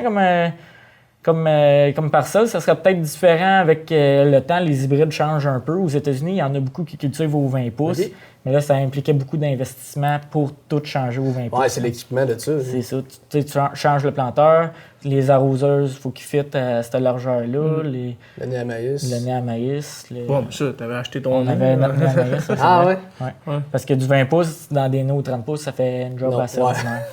comme parcelle. Ça serait peut-être différent avec le temps. Les hybrides changent un peu. Aux États-Unis, il y en a beaucoup qui cultivent au 20 pouces. Okay. Mais là, ça impliquait beaucoup d'investissement pour tout changer au 20 pouces. Oui, c'est l'équipement de ça. C'est ça. Tu changes le planteur, les arroseuses, il faut qu'ils fitent à cette largeur-là. Le nez à maïs. Le nez à maïs. Bon, ça, t'avais acheté ton On avait notre nez à maïs. Ça, ah ouais? Ouais. Parce que du 20 pouces dans des nez au 30 pouces, ça fait une job assez ordinaire.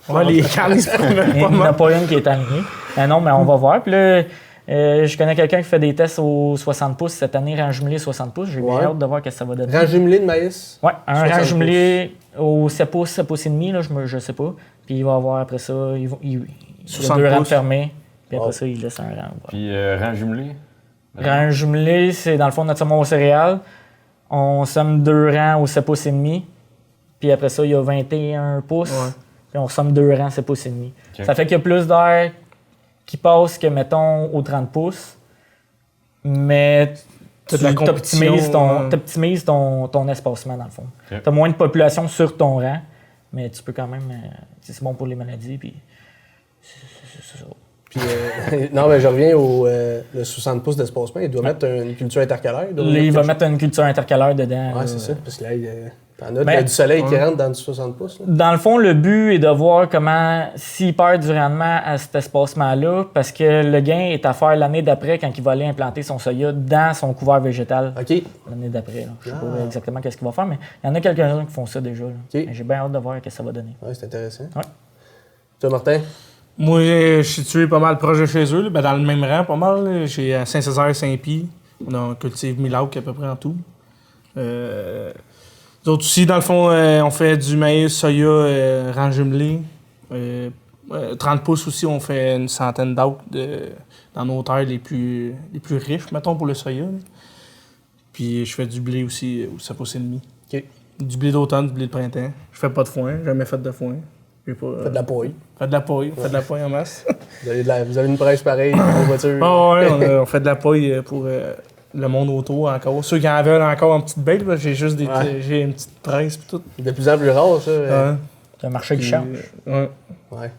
Ouais, les cannes, ils se prennent pas mal. Il n'y en a pas une qui est alignée. Non, mais on va voir. Puis là, je connais quelqu'un qui fait des tests au 60 pouces cette année, rang jumelé 60 pouces. J'ai bien hâte de voir ce que ça va donner. Rang jumelé de maïs? Oui, un rang jumelé au 7 pouces et demi, là, je sais pas. Puis il va avoir après ça, il a 2 rangs fermés. Puis après ça, il laisse un rang. Puis rang jumelé? Rang jumelé, c'est dans le fond notre semoir aux céréales. On somme 2 rangs au 7 pouces et demi. Puis après ça, il y a 21 pouces. Ouais. Puis on somme 2 rangs 7 pouces et demi. Okay. Ça fait qu'il y a plus d'air qui passe que, mettons, au 30 pouces. Mais tu optimises ton espacement, dans le fond. Okay. Tu as moins de population sur ton rang, mais tu peux quand même... c'est bon pour les maladies, puis c'est ça. Puis, non, mais je reviens au le 60 pouces d'espacement. Il doit mettre une culture intercalaire. Il va mettre une culture intercalaire dedans. Oui, c'est ça. Parce que là, il y a du soleil qui rentre dans du 60 pouces. Là. Dans le fond, le but est de voir comment, s'il perd du rendement à cet espacement-là, parce que le gain est à faire l'année d'après quand il va aller implanter son soya dans son couvert végétal. OK. L'année d'après. Je ne sais pas exactement ce qu'il va faire, mais il y en a quelques-uns qui font ça déjà. Okay. J'ai bien hâte de voir ce que ça va donner. Oui, c'est intéressant. Ouais. Toi, Martin? Moi, je suis situé pas mal proche de chez eux, dans le même rang, pas mal. J'ai à Saint-Césaire et Saint-Pie. On cultive 1000 acres à peu près en tout. Nous autres aussi, dans le fond, on fait du maïs, soya, rang jumelé. 30 pouces aussi, on fait une centaine d'acres dans nos terres les plus riches, mettons, pour le soya. Puis je fais du blé aussi au 7 pouces et demi. OK. Du blé d'automne, du blé de printemps. Je fais pas de foin, jamais fait de foin. Faites de la paille. Faites de la paille, faites de la paille en masse. Vous avez une presse pareille dans vos voitures. Ouais, on fait de la paille pour le monde autour encore. Ceux qui en veulent encore en petite bête, j'ai juste j'ai une petite presse et tout. De plus en plus rare, ça. C'est un marché qui change. Ouais.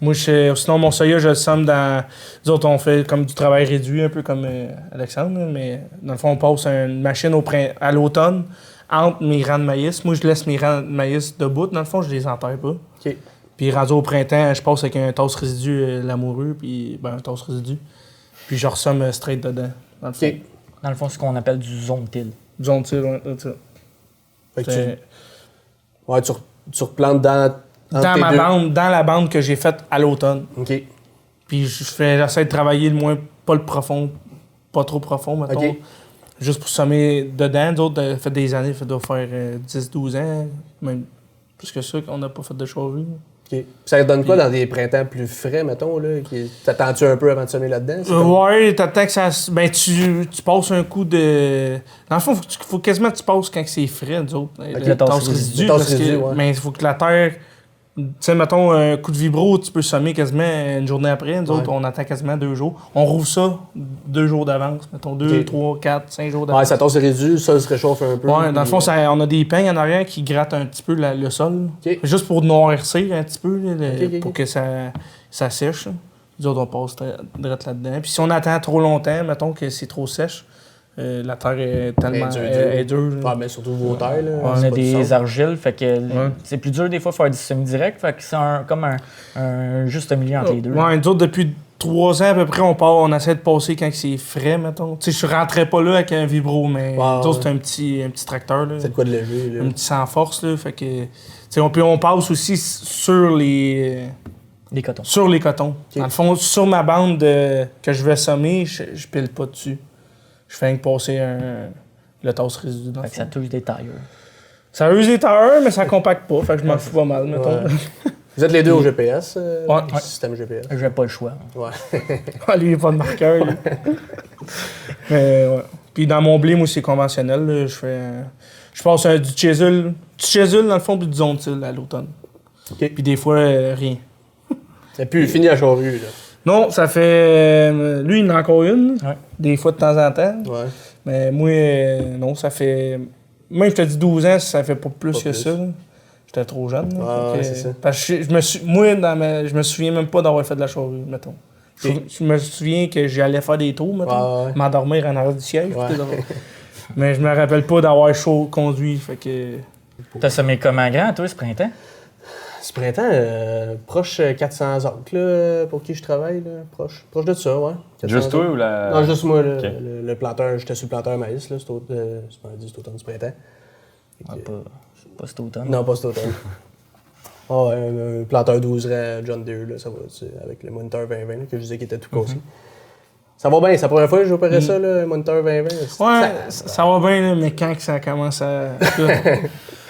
Moi, sinon, mon soya, je le somme dans... Nous autres, on fait comme du travail réduit, un peu comme Alexandre, mais dans le fond, on passe une machine à l'automne entre mes rangs de maïs. Moi, je laisse mes rangs de maïs debout. Dans le fond, je les enterre pas. OK. Puis rendu au printemps, je passe avec un tasse résidu lamoureux, puis un tasse résidu. Puis je ressomme straight dedans. Dans le fond. Okay. Dans le fond, c'est ce qu'on appelle du zone till. Zone till, ouais, c'est ça. Fait que tu replantes dans la bande que j'ai faite à l'automne. OK. Puis j'essaie de travailler le moins, pas trop profond, mettons. Okay. Juste pour semer dedans. D'autres, ça fait des années, ça doit faire 10-12 ans, même plus que ça, qu'on n'a pas fait de charrue. OK. Ça donne quoi dans des printemps plus frais, mettons, là? T'attends-tu un peu avant de semer là-dedans? Ouais, t'attends que ça... Ben, tu passes un coup de... Dans le fond, faut quasiment que tu passes quand c'est frais, nous autres. Okay. Le tasse résidu. Ouais. Mais il faut que la terre... Tu sais, mettons, un coup de vibro, tu peux semer quasiment une journée après. Nous autres, on attend quasiment 2 jours. On rouvre ça 2 jours d'avance. Mettons 2, 3, 4, 5 jours d'avance. Ouais, ça tasse réduit, ça se réchauffe un peu. Ouais, dans le fond, on a des peignes en arrière qui grattent un petit peu le sol. Okay. Juste pour noircir un petit peu, pour que ça sèche. Nous autres, on passe direct là-dedans. Puis si on attend trop longtemps, mettons que c'est trop sèche, la terre est tellement dure. Ouais, mais surtout vos terres. Là, on a des argiles, fait que c'est plus dur des fois de faire du semi-direct, fait que c'est comme un juste milieu entre les deux. Ouais, nous autres, depuis 3 ans à peu près, on essaie de passer quand c'est frais, mettons. Tu sais, je rentrais pas là avec un vibro, mais nous autres, c'est un petit tracteur. Là. C'est de quoi de léger, là. Un petit sans force, là, fait que... Tu sais, on passe aussi sur les cotons. Sur les cotons. Okay. Dans le fond, sur ma bande que je vais sommer, je pile pas dessus. Je fais que passer le tasse résidu dans le fond. Ça touche des tailleurs. Ça use des tailleurs, mais ça compacte pas. Fait que je m'en fous pas mal, mettons. Vous êtes les deux au GPS, Ouais. système GPS. J'ai pas le choix. Ouais. Ah, lui, il n'y a pas de marqueur. lui. Mais ouais. Puis dans mon blé, moi, c'est conventionnel. Là. Je passe du chézul dans le fond, puis du zone-til à l'automne. OK. Puis des fois, rien. Et puis, fini à Charrue, là. Non, ça fait. Lui, il en a encore une. Ouais. Des fois de temps en temps. Ouais. Mais moi, non, ça fait. Même je te dis 12 ans, ça fait pas plus Pas que plus. ça. Là. J'étais trop jeune. Là. Ah, Fait ouais, que- c'est ça. Parce que moi, je me souviens même pas d'avoir fait de la charrue, mettons. Je me souviens que j'allais faire des tours, mettons. Ouais. M'endormir en arrière du siège. Ouais. puis des affaires. Mais je me rappelle pas d'avoir chaud conduit. Fait que. T'as semé comment grand, toi, ce printemps? Ce printemps, proche 400 acres, là, pour qui je travaille, là. Proche de ça, ouais. 400 Juste toi acres. ou la. Non, juste moi, là, Ok. le planteur. J'étais sur le planteur maïs, là, cet automne, ce printemps. Ah, pas cet automne. Non, pas cet automne. Ah ouais, un planteur 12 rangs John Deere, là, ça va, avec le moniteur 2020, là, que je disais qui était tout concis. Ça va bien, c'est la première fois que j'opérais ça, là, le moniteur 2020. Ouais, ça va bien, là, mais quand que ça commence à.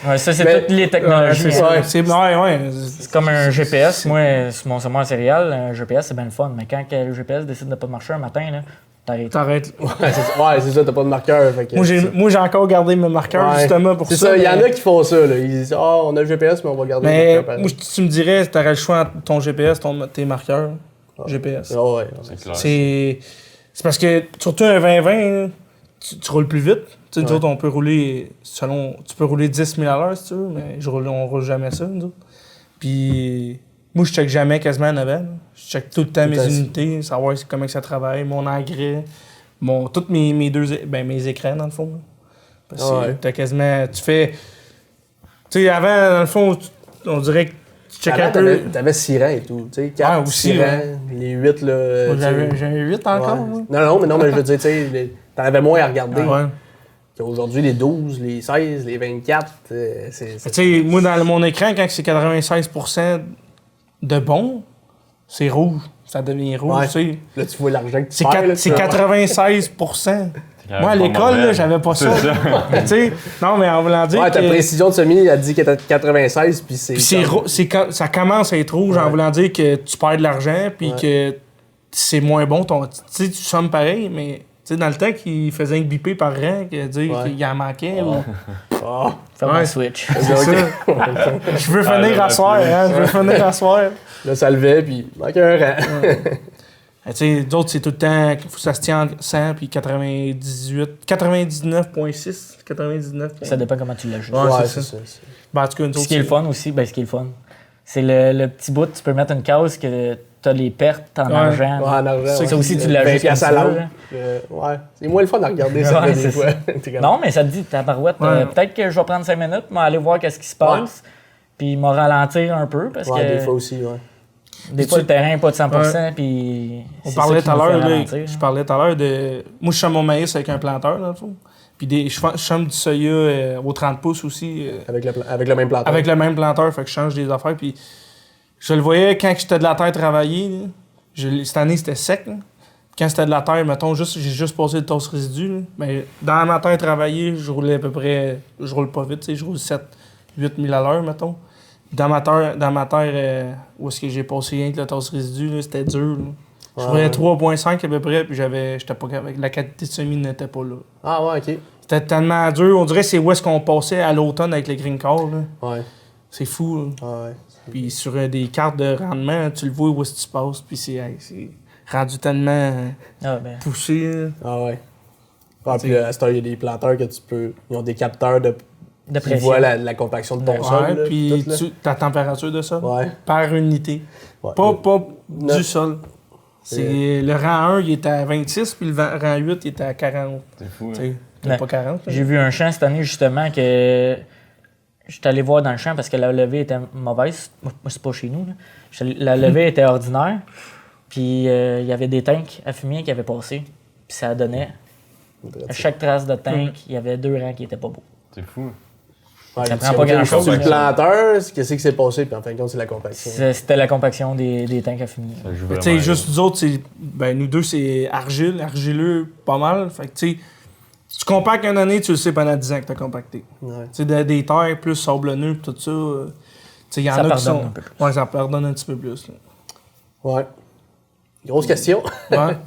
Ouais, ça, c'est Mais- toutes les technologies. c'est hein. ça. C'est ouais. C'est comme un GPS. Moi, sur mon semoir céréales, un GPS, c'est bien le fun. Mais quand le GPS décide de pas marcher un matin, là, t'arrêtes. T'arrêtes. Ouais, c'est ça, t'as pas de marqueur. Fait que, Moi, j'ai encore gardé mes marqueurs, Ouais. justement, pour c'est ça. ça, il y en mais- a qui font ça, là. Ils disent, on a le GPS, mais on va garder le Mais marqueur pareil. moi, tu me dirais, t'aurais le choix entre ton GPS, tes marqueurs, GPS. Ah ouais, C'est clair. C'est parce que, surtout un 2020, tu roules plus vite. Tu sais, nous Ouais. autres, on peut rouler tu peux rouler 10 000 à l'heure, si tu veux, mais on roule jamais ça, nous autres. Puis, moi, je check jamais quasiment en avant. Là. Je check tout le temps Tout mes le temps. unités, savoir comment ça travaille, mon engrais, tous mes mes écrans, dans le fond. là. Parce que Ouais. t'as quasiment. Tu fais. Tu sais, avant, dans le fond, on dirait que tu checkais un Avant, peu. t'avais 6 rangs et tout. Tu sais, 4, Ouais, aussi, 6 ouais. rangs, les 8, là. Moi, tu sais, J'avais 8 encore. ouais. moi. Non, mais je veux dire, tu sais, t'en avais moins à regarder. Ouais. Aujourd'hui, les 12, les 16, les 24, c'est. Tu sais, moi, dans mon écran, quand c'est 96% de bon, c'est rouge. Ça devient rouge, Ouais. tu sais. Là, tu vois l'argent que tu C'est perds, là, c'est tu vois. 96%. Moi, à l'école, là, j'avais pas ça. C'est ça. Tu sais, non, mais en voulant dire Ouais, ta que... précision de semi, elle dit qu'elle était 96, puis c'est. Puis ça commence à être rouge en Ouais. voulant dire que tu perds de l'argent, puis Ouais. que c'est moins bon. Tu sais, tu sommes pareil, mais... Tu sais, dans le temps qu'il faisait un biper par rang, que dire Ouais. qu'il en manquait. ou- Ah, Faire Ouais. un switch. C'est ça. Je veux finir à soir, hein. Je veux finir à soir. là, ça levait, puis il manquait un rang. Tu sais, d'autres, c'est tout le temps qu'il faut que ça se tienne entre 100 puis 98, 99,6, 99. Ça dépend comment tu l'ajustes. Ouais, Ouais, c'est c'est ça. Ben, en tout cas, nous Ce autres, qui est le fun aussi, ce qui est le fun, c'est le petit bout, tu peux mettre une case que tu as les pertes en Ouais. argent. Ouais, en argent. Ça ouais. aussi, tu 20 l'ajustes comme piastres à ça. l'heure. là. Ouais. C'est moins le fun à regarder, ça, Ouais, des c'est fois. ça. T'es comme- Non, mais ça te dit, ta barouette, Ouais. peut-être que je vais prendre 5 minutes, mais aller voir qu'est-ce qui se passe, puis me ralentir un peu, parce Ouais, que des fois aussi, ouais. des fois, le terrain n'est pas de 100%, puis on c'est parlait ça tout qui à nous l'heure, fait là, ralentir. je parlais tout à l'heure de... Moi, je chame mon maïs avec un planteur, dans le fond. Puis je chame du soya au 30 pouces aussi, Avec le même planteur. avec le même planteur, fait que je change des affaires. Puis je le voyais quand j'étais de la terre travailler. Là. Cette année, c'était sec. Là. Quand c'était de la terre, mettons, j'ai juste passé le toss résidu. Là. Mais dans ma terre travailler, je roulais à peu près... Je roule pas vite, tu sais, je roule 7-8 000 à l'heure, mettons. Dans ma terre où est-ce que j'ai passé rien que le toss résidu, là, c'était dur. Là. Je Ouais, roulais ouais. 3,5 à peu près, puis j'étais pas capable. La qualité de semi n'était pas là. Ah, ouais, ok. C'était tellement dur. On dirait que c'est où est-ce qu'on passait à l'automne avec les green calls. Là. Ouais. C'est fou. Là. Ah, ouais. Puis sur des cartes de rendement, tu le vois où est-ce que tu passes, puis c'est rendu tellement Ah, ben, poussé. Là. Ah, ouais. Ah, puis à cette heure, il y a des planteurs que tu peux. Ils ont des capteurs de qui pression. voient la compaction de ton sol. Ouais, là, puis tout, là. ta température de sol, Ouais. par unité. Ouais. Pas Non. du sol. C'est le rang 1, il était à 26, puis le rang 8, il était à 40. C'est fou. Tu hein. sais, t'as Ouais. pas 40. là. J'ai vu un champ cette année, justement, que j'étais allé voir dans le champ parce que la levée était mauvaise. Moi, c'est pas chez nous. Là. La levée était ordinaire. Puis il y avait des tanks à fumier qui avaient passé. Puis ça donnait. À chaque trace de tank, il y avait 2 rangs qui étaient pas beaux. C'est fou. Ouais, Ça il prend pas dit, grand-chose, sur le là. planteur, qu'est-ce qui s'est passé, puis en fin de compte, c'est la compaction. C'était la compaction des tanks à fumier. Ça joue Tu vraiment. sais, juste nous autres, nous deux, c'est argileux, pas mal. Fait que tu sais, si tu compactes une année, tu le sais pendant 10 ans que t'as compacté. Ouais. Tu sais, des terres plus sablonneux, tout ça. sais, il y en Ça a qui pardonne sont. un peu plus. Ouais, ça pardonne un petit peu plus. Là. Ouais. Grosse question. Ouais.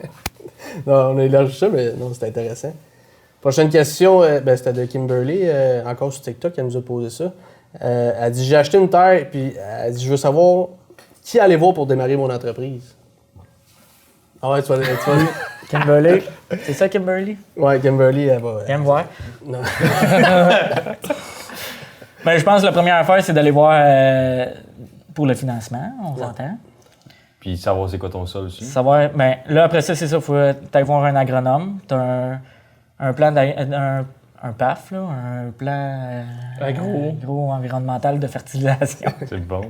Non, on a élargi ça, mais non, c'était intéressant. Prochaine question, c'était de Kimberly, encore sur TikTok, elle nous a posé ça. Elle dit, j'ai acheté une terre, puis elle dit, je veux savoir qui aller voir pour démarrer mon entreprise. Ah ouais, tu vas Kimberly. C'est ça, Kimberly? Ouais, Kimberly, elle va... Viens me voir. Non. Ben, je pense que la première affaire, c'est d'aller voir pour le financement, on s'entend. Puis savoir c'est quoi ton sol aussi. Savoir, ben, là, après ça, c'est ça, il faut aller voir un agronome. Tu as un plan, un PAF, là, un plan agro environnemental de fertilisation. C'est bon.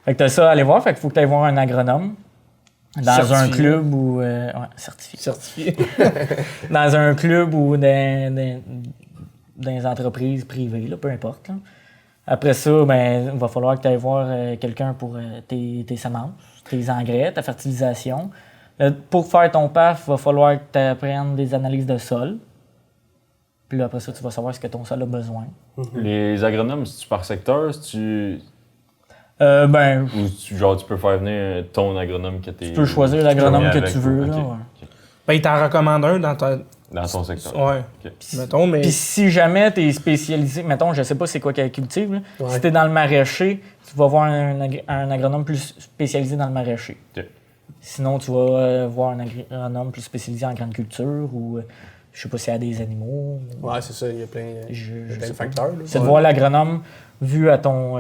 Fait que tu as ça à aller voir, fait qu'il faut que tu ailles voir un agronome. Dans Certifié. un club ou. Ouais, certifié. Certifié. Dans un club ou dans des entreprises privées, là, peu importe. Là. Après ça, ben, il va falloir que tu ailles voir quelqu'un pour tes semences, tes engrais, ta fertilisation. Pour faire ton PAF, il va falloir que tu apprennes des analyses de sol. Puis là, après ça, tu vas savoir ce que ton sol a besoin. Les agronomes, c'est-tu par secteur? C'est-tu... Ben, Ou tu peux faire venir ton agronome que t'es... tu peux choisir l'agronome que avec tu veux. vous. Là, Ok. ouais. Ben, il t'en recommande un dans ta. Dans ton secteur. Ouais. Ok. Mettons, mais. Puis si jamais tu es spécialisé, mettons, je sais pas c'est quoi qu'elle cultive, là. Ouais. Si tu es dans le maraîcher, tu vas voir un agronome plus spécialisé dans le maraîcher. Ok. Sinon, tu vas voir un agronome plus spécialisé en grande culture ou je sais pas s'il y a des animaux. Ouais, c'est ça, il y a plein, Je il y a plein sais de pas. facteurs. Là. C'est de voir l'agronome vu à ton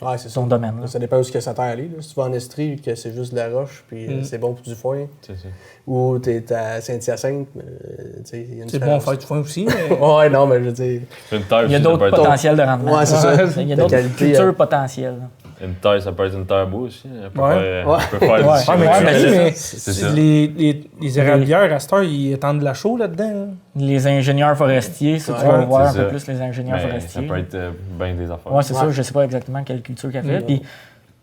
Ouais, c'est ça. ton domaine. Là. Ça dépend où ce que ça t'a allé. Là. Si tu vas en Estrie, que c'est juste de la roche, puis c'est bon pour du foin. C'est ça. Ou t'es à Saint-Hyacinthe, il y a une C'est bon différence. faire du foin aussi, mais. Ouais, non, mais je veux dire... Une terre Il y a aussi, ça d'autres peut être... potentiels de rendement. Ouais, c'est ça. Il y a Ta d'autres qualité, cultures potentielles. là. Une terre, ça peut être une terre bois aussi. Elle peut Ouais. faire, Ouais. elle peut faire Ouais. du Ouais, chien. mais ouais, tu mais m'as c'est dit, mais C'est ça. les érablières, à cette heure, ils étendent de la chaux là-dedans. Là. Les ingénieurs forestiers, ça, tu Ouais, vas voir un c'est peu ça. plus les ingénieurs Mais ça forestiers. peut être bien des affaires. Ouais, c'est ça. Je sais pas exactement quelle culture qu'elle fait.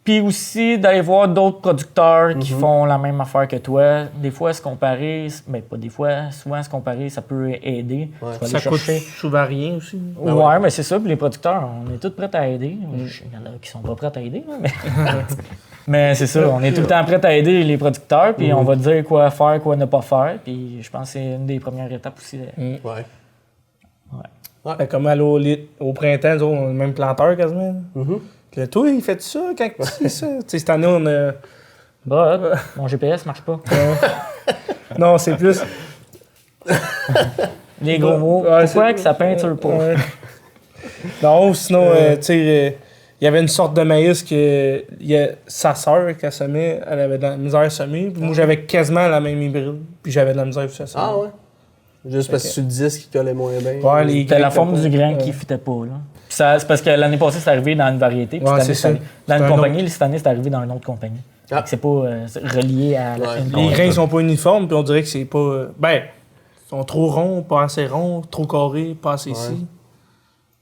Puis aussi d'aller voir d'autres producteurs qui font la même affaire que toi. Des fois, se comparer, mais pas des fois, souvent se comparer, ça peut aider. Ouais. Tu vas Ça aller coûte chercher. souvent rien aussi. Ouais, mais c'est ça. Puis les producteurs, on est tous prêts à aider. Il y en a qui sont pas prêts à aider, là, mais. Mais c'est ça, on est tout le temps prêts à aider les producteurs, puis on va te dire quoi faire, quoi ne pas faire. Puis je pense que c'est une des premières étapes aussi. Ouais. Fait comme aller au printemps, nous autres, on a le même planteur quasiment. Que toi, il fait ça quand tu fais ça. Tu sais, cette année, on a. Bah, mon GPS marche pas. Non, c'est plus. Les gros mots. Ouais, Pourquoi c'est- que ça peinture pas? Ouais. Non, sinon, tu sais, il y avait une sorte de maïs que sa sœur, qu'elle semait, elle avait de la misère à semer. Puis moi, j'avais quasiment la même hybride. Puis j'avais de la misère aussi à semer. Ah ouais? Juste parce que sur le disque, il collait moins bien. Ouais, les C'était la grains forme étaient du pas- grain qui fitait pas. Là. Puis c'est parce que l'année passée, c'est arrivé dans une variété. Puis Ouais, cette année, c'est ça. dans C'est une un compagnie. Cette année, c'est arrivé dans une autre compagnie. Ah. Fait que c'est pas c'est relié à la Ouais. une Les compagnie. grains sont pas uniformes, puis on dirait que c'est pas. Ben, ils sont trop ronds, pas assez ronds, trop carrés, pas assez ici.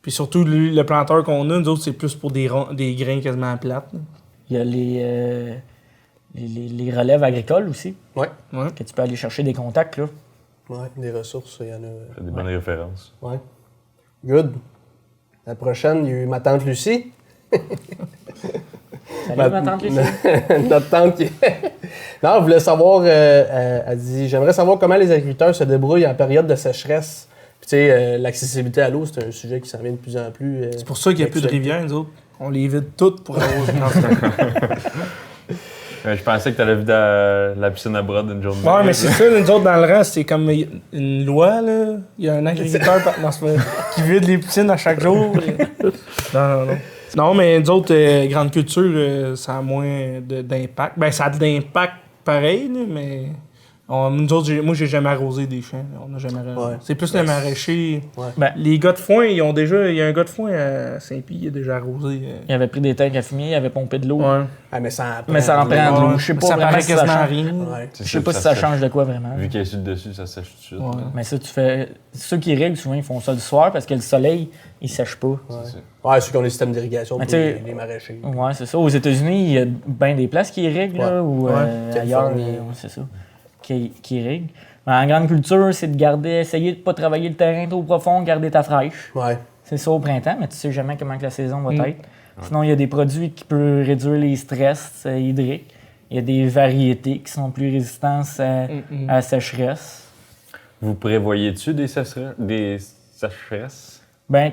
Puis surtout, le planteur qu'on a, nous autres, c'est plus pour des grains quasiment plates. là. Il y a les relèves agricoles aussi, Ouais. Ouais. que tu peux aller chercher des contacts. Là. Ouais, des ressources, il y en a. T'as des bonnes références. Ouais. Good. La prochaine, il y a eu ma tante Lucie. Salut, ma tante Lucie. Notre tante qui. Non, elle voulait savoir. Elle dit j'aimerais savoir comment les agriculteurs se débrouillent en période de sécheresse. Puis, tu sais, l'accessibilité à l'eau, c'est un sujet qui s'en vient de plus en plus. C'est pour ça qu'il n'y a plus de rivières, nous autres. On les vide toutes pour arroser. Je pensais que t'allais vider la piscine à brode une journée. Ouais, mais c'est ça, nous autres, dans le rang, c'est comme une loi, là. Il y a un agriculteur qui vide les piscines à chaque jour. Non. Non, mais nous autres, grande culture, ça a moins d'impact. Ben, ça a de l'impact pareil, là, mais nous autres, moi, j'ai jamais arrosé des champs. On n'a jamais arrosé. Ouais. C'est plus les maraîchers. Ben, Les gars de foin, il y a un gars de foin à Saint-Pie, il a déjà arrosé. il avait pris des tanks à fumier, il avait pompé de l'eau. Ouais. Ah, mais ça en prend. Mais ça en prend de l'eau. Ouais. Je sais pas Ça vraiment paraît si ça quasiment change. rien. Ouais. Je sais pas si ça change de quoi vraiment. Vu qu'elle est sur le dessus, ça sèche tout de suite. Ouais. Mais ça, tu fais. Ceux qui règlent, souvent, ils font ça le soir parce que le soleil, il sèche pas. Ouais, ceux qui ont des systèmes d'irrigation Mais pour tu sais- les maraîchers. Ouais, c'est ça. Aux États-Unis, il y a bien des places qui irriguent, là, ou ailleurs, Californie. c'est ça, qui irriguent. Mais en grande culture, c'est de garder, essayer de pas travailler le terrain trop profond, garder ta fraîche. Ouais. C'est ça au printemps, mais tu sais jamais comment que la saison va être. Sinon, il y a des produits qui peuvent réduire les stress hydriques. Il y a des variétés qui sont plus résistantes à la sécheresse. Vous prévoyez-tu des sécheresses? Ben,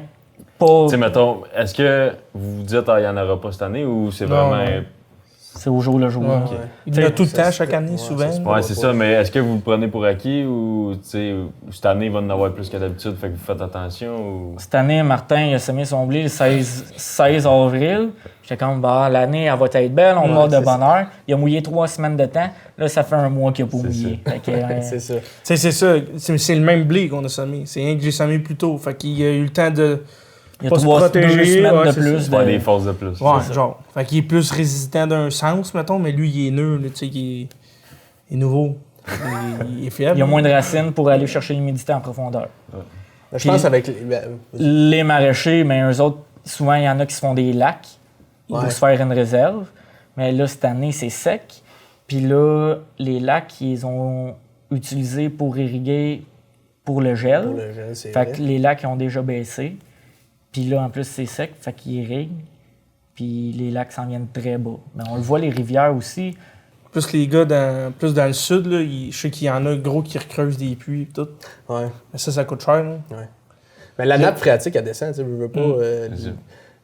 pas. Tu sais, mettons, est-ce que vous vous dites, il n'y en aura pas cette année ou c'est Non, vraiment. non. C'est au jour le jour. Ouais. Okay. Il y en a tout le temps, chaque année, souvent. Ouais, c'est ça, mais est-ce que vous le prenez pour acquis ou, tu sais, cette année, il va en avoir plus que d'habitude, fait que vous faites attention ou. Cette année, Martin il a semé son blé le 16 avril. J'étais comme, l'année, elle va être belle, on va avoir de bonheur. Il a mouillé 3 semaines de temps. Là, ça fait un mois qu'il n'a pas mouillé. C'est ça. C'est ça. C'est le même blé qu'on a semé. C'est rien que j'ai semé plus tôt. Fait qu'il a eu le temps de. Il y a pas se 2 protéger, semaines de c'est plus. Ouais, des forces de plus. Ouais, genre. Fait qu'il est plus résistant d'un sens, mettons, mais lui, il est nul, tu sais, il est nouveau. Il est faible. Il y a moins de racines pour aller chercher l'humidité en profondeur. Je pense avec les maraîchers, mais eux autres, souvent, il y en a qui se font des lacs pour se faire une réserve. Mais là, cette année, c'est sec. Puis là, les lacs, ils ont utilisé pour irriguer pour le gel. Pour le gel, c'est fait vrai. que les lacs ont déjà baissé. Puis là, en plus, c'est sec, fait qu'ils irriguent. Puis les lacs s'en viennent très bas. Mais on le voit, les rivières aussi. Plus les gars plus dans le sud, là, je sais qu'il y en a gros qui recreusent des puits et tout. Ouais. Mais ça coûte cher. Là. Ouais. Mais la nappe phréatique, elle descend, tu sais, je veux pas. C'est ça.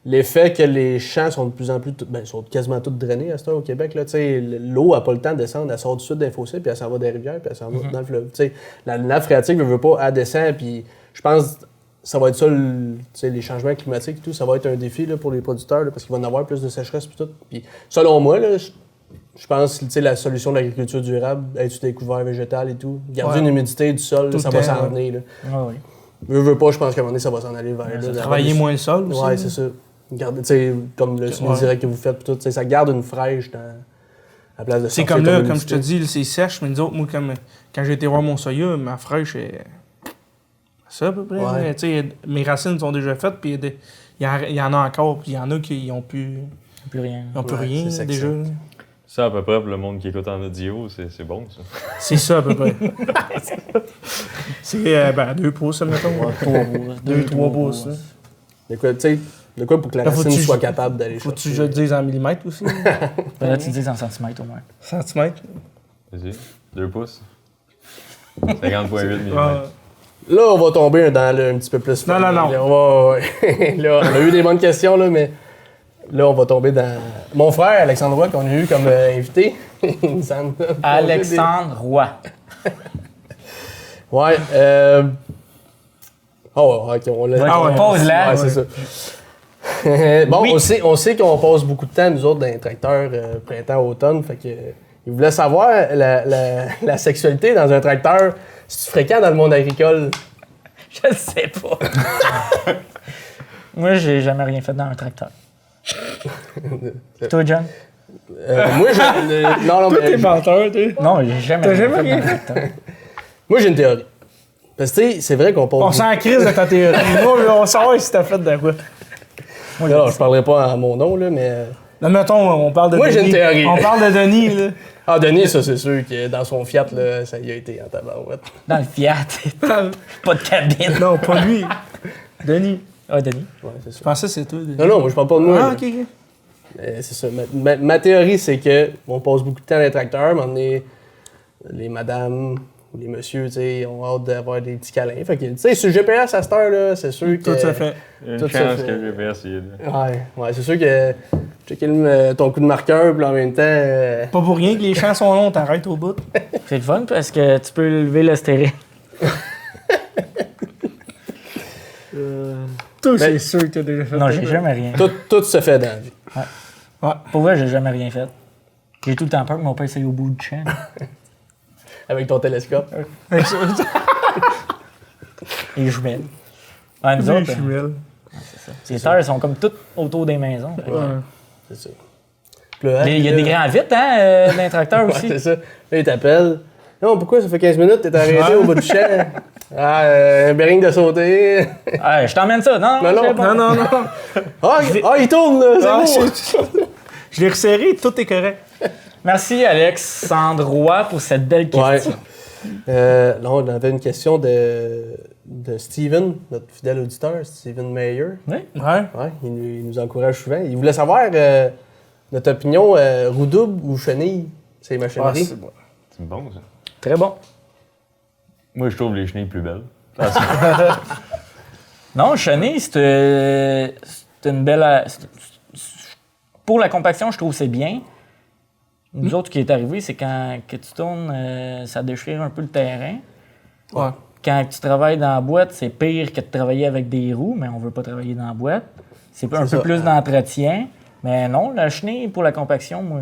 L'effet que les champs sont de plus en plus, sont quasiment tous drainés à ce temps au Québec, là, tu sais, l'eau n'a pas le temps de descendre, elle sort du sud d'un fossé, puis elle s'en va des rivières, puis elle s'en va dans le fleuve. Tu sais, la nappe phréatique, je veux pas, elle descend, puis je pense ça va être ça, tu sais, les changements climatiques et tout, ça va être un défi là, pour les producteurs, là, parce qu'il va y en avoir plus de sécheresse puis tout. Puis selon moi, là, je pense que la solution de l'agriculture durable, être sur des couverts végétales et tout, garder une humidité du sol, là, ça va s'en venir. Là. Ah oui. Veux pas, je pense qu'à un moment donné, ça va s'en aller vers là. Travailler moins le sol aussi. Ouais, c'est ça. Garder, tu sais, comme le semi direct que vous faites, tout, ça garde une fraîche dans la place de c'est comme là, comme je te dis, c'est sèche, mais nous autres, moi, quand j'ai été voir mon soya, ma fraîche est. Ça, à peu près. Ouais. Tu sais, mes racines sont déjà faites, puis il y en a encore, puis il y en a qui n'ont plus rien. Ils n'ont plus Ouais, rien c'est déjà. Ça, à peu près, pour le monde qui écoute en audio, c'est bon, ça. C'est ça, à peu près. C'est 2 pouces, mettons. Ouais, 3 pouces. 2-3 pouces. là. De quoi, tu sais, de quoi pour que la Là, racine soit capable d'aller chercher. Faut-tu que je le dise en millimètres aussi? Là, tu dis en centimètres au moins. Centimètres? Vas-y, 2 pouces. 50,8 mm. Là, on va tomber dans le un petit peu plus. Non. Là, on a eu des bonnes questions, là, mais là, on va tomber dans. Mon frère, Alexandre Roy, qu'on a eu comme invité. Alexandre Roy. Ouais. OK, on l'a. Ouais, pause-la. Ouais, c'est ça. Bon, Oui. on sait qu'on passe beaucoup de temps, nous autres, dans les tracteurs printemps-automne. Fait que, il voulait savoir la sexualité dans un tracteur. C'est-tu fréquent dans le monde agricole? Je le sais pas. Moi, j'ai jamais rien fait dans un tracteur. Toi, John? Moi, je. Non, Toi, mais. t'es menteur, toi. Non, j'ai jamais T'as rien jamais fait rien dans un tracteur. Moi, j'ai une théorie. Parce que, tu sais, c'est vrai qu'on passe. On s'en crise de ta théorie. Moi, on sait si t'as fait de quoi. Non, je parlerai pas en mon nom, là, mais. Là, mettons, on parle de Moi, Denis. j'ai une théorie. On parle de Denis, là. Ah, Denis, ça, c'est sûr que dans son Fiat, là, ça y a été en tabarouette. Dans le Fiat. Pas de cabine. Non, pas lui. Denis. Ah, Denis. Ouais, c'est Je ça. pensais que c'est toi, Denis. Non, moi, je parle pas de moi. Ah, là. ok. C'est ça. Ma théorie, c'est que on passe beaucoup de temps dans les tracteurs, mais on est les madames ou les messieurs, tu sais, ont hâte d'avoir des petits câlins. Fait que, tu sais, sur le GPS à cette heure, là, c'est sûr que. Tout ça fait. Une Tout ça chance fait- que le GPS y est là. Ouais, c'est sûr que checker ton coup de marqueur, puis en même temps. Pas pour rien que les champs sont longs, t'arrêtes au bout. C'est le fun parce que tu peux lever le stéréo. Toi, c'est sûr que t'as déjà fait. Non, j'ai jamais rien. Tout se fait dans la vie. Pour vrai, j'ai jamais rien fait. J'ai tout le temps peur que mon père essaye au bout du champ. Avec ton télescope. Et les jumelles. Ouais, nous autres, les terres sont comme toutes autour des maisons. Fait que- C'est ça. Puis là, Il y a des grands vitres, dans les tracteurs Ouais, aussi. c'est ça. Là, il t'appelle. Non, pourquoi ça fait 15 minutes t'es arrêté au bout du champ? Ah, un bearing de sauter. Ah, je t'emmène ça. Non, Non, c'est bon. Non. Ah, il tourne, là. Ah, C'est bon. Je l'ai resserré, tout est correct. Merci, Alexandre Roy, pour cette belle question. Là, on avait une question de de Steven, notre fidèle auditeur, Steven Mayer. Oui. Ouais. Ouais, il nous encourage souvent. Il voulait savoir notre opinion, roue double ou chenille, c'est les Ah, machineries. c'est bon. C'est bon, ça. Très bon. Moi, je trouve les chenilles plus belles. Non, chenille, c'est une belle. Pour la compaction, je trouve que c'est bien. Nous autres, ce qui est arrivé, c'est quand que tu tournes, ça déchire un peu le terrain. Ouais. Quand tu travailles dans la boîte, c'est pire que de travailler avec des roues, mais on veut pas travailler dans la boîte. C'est un peu ça. plus d'entretien. Mais non, la chenille, pour la compaction, moi,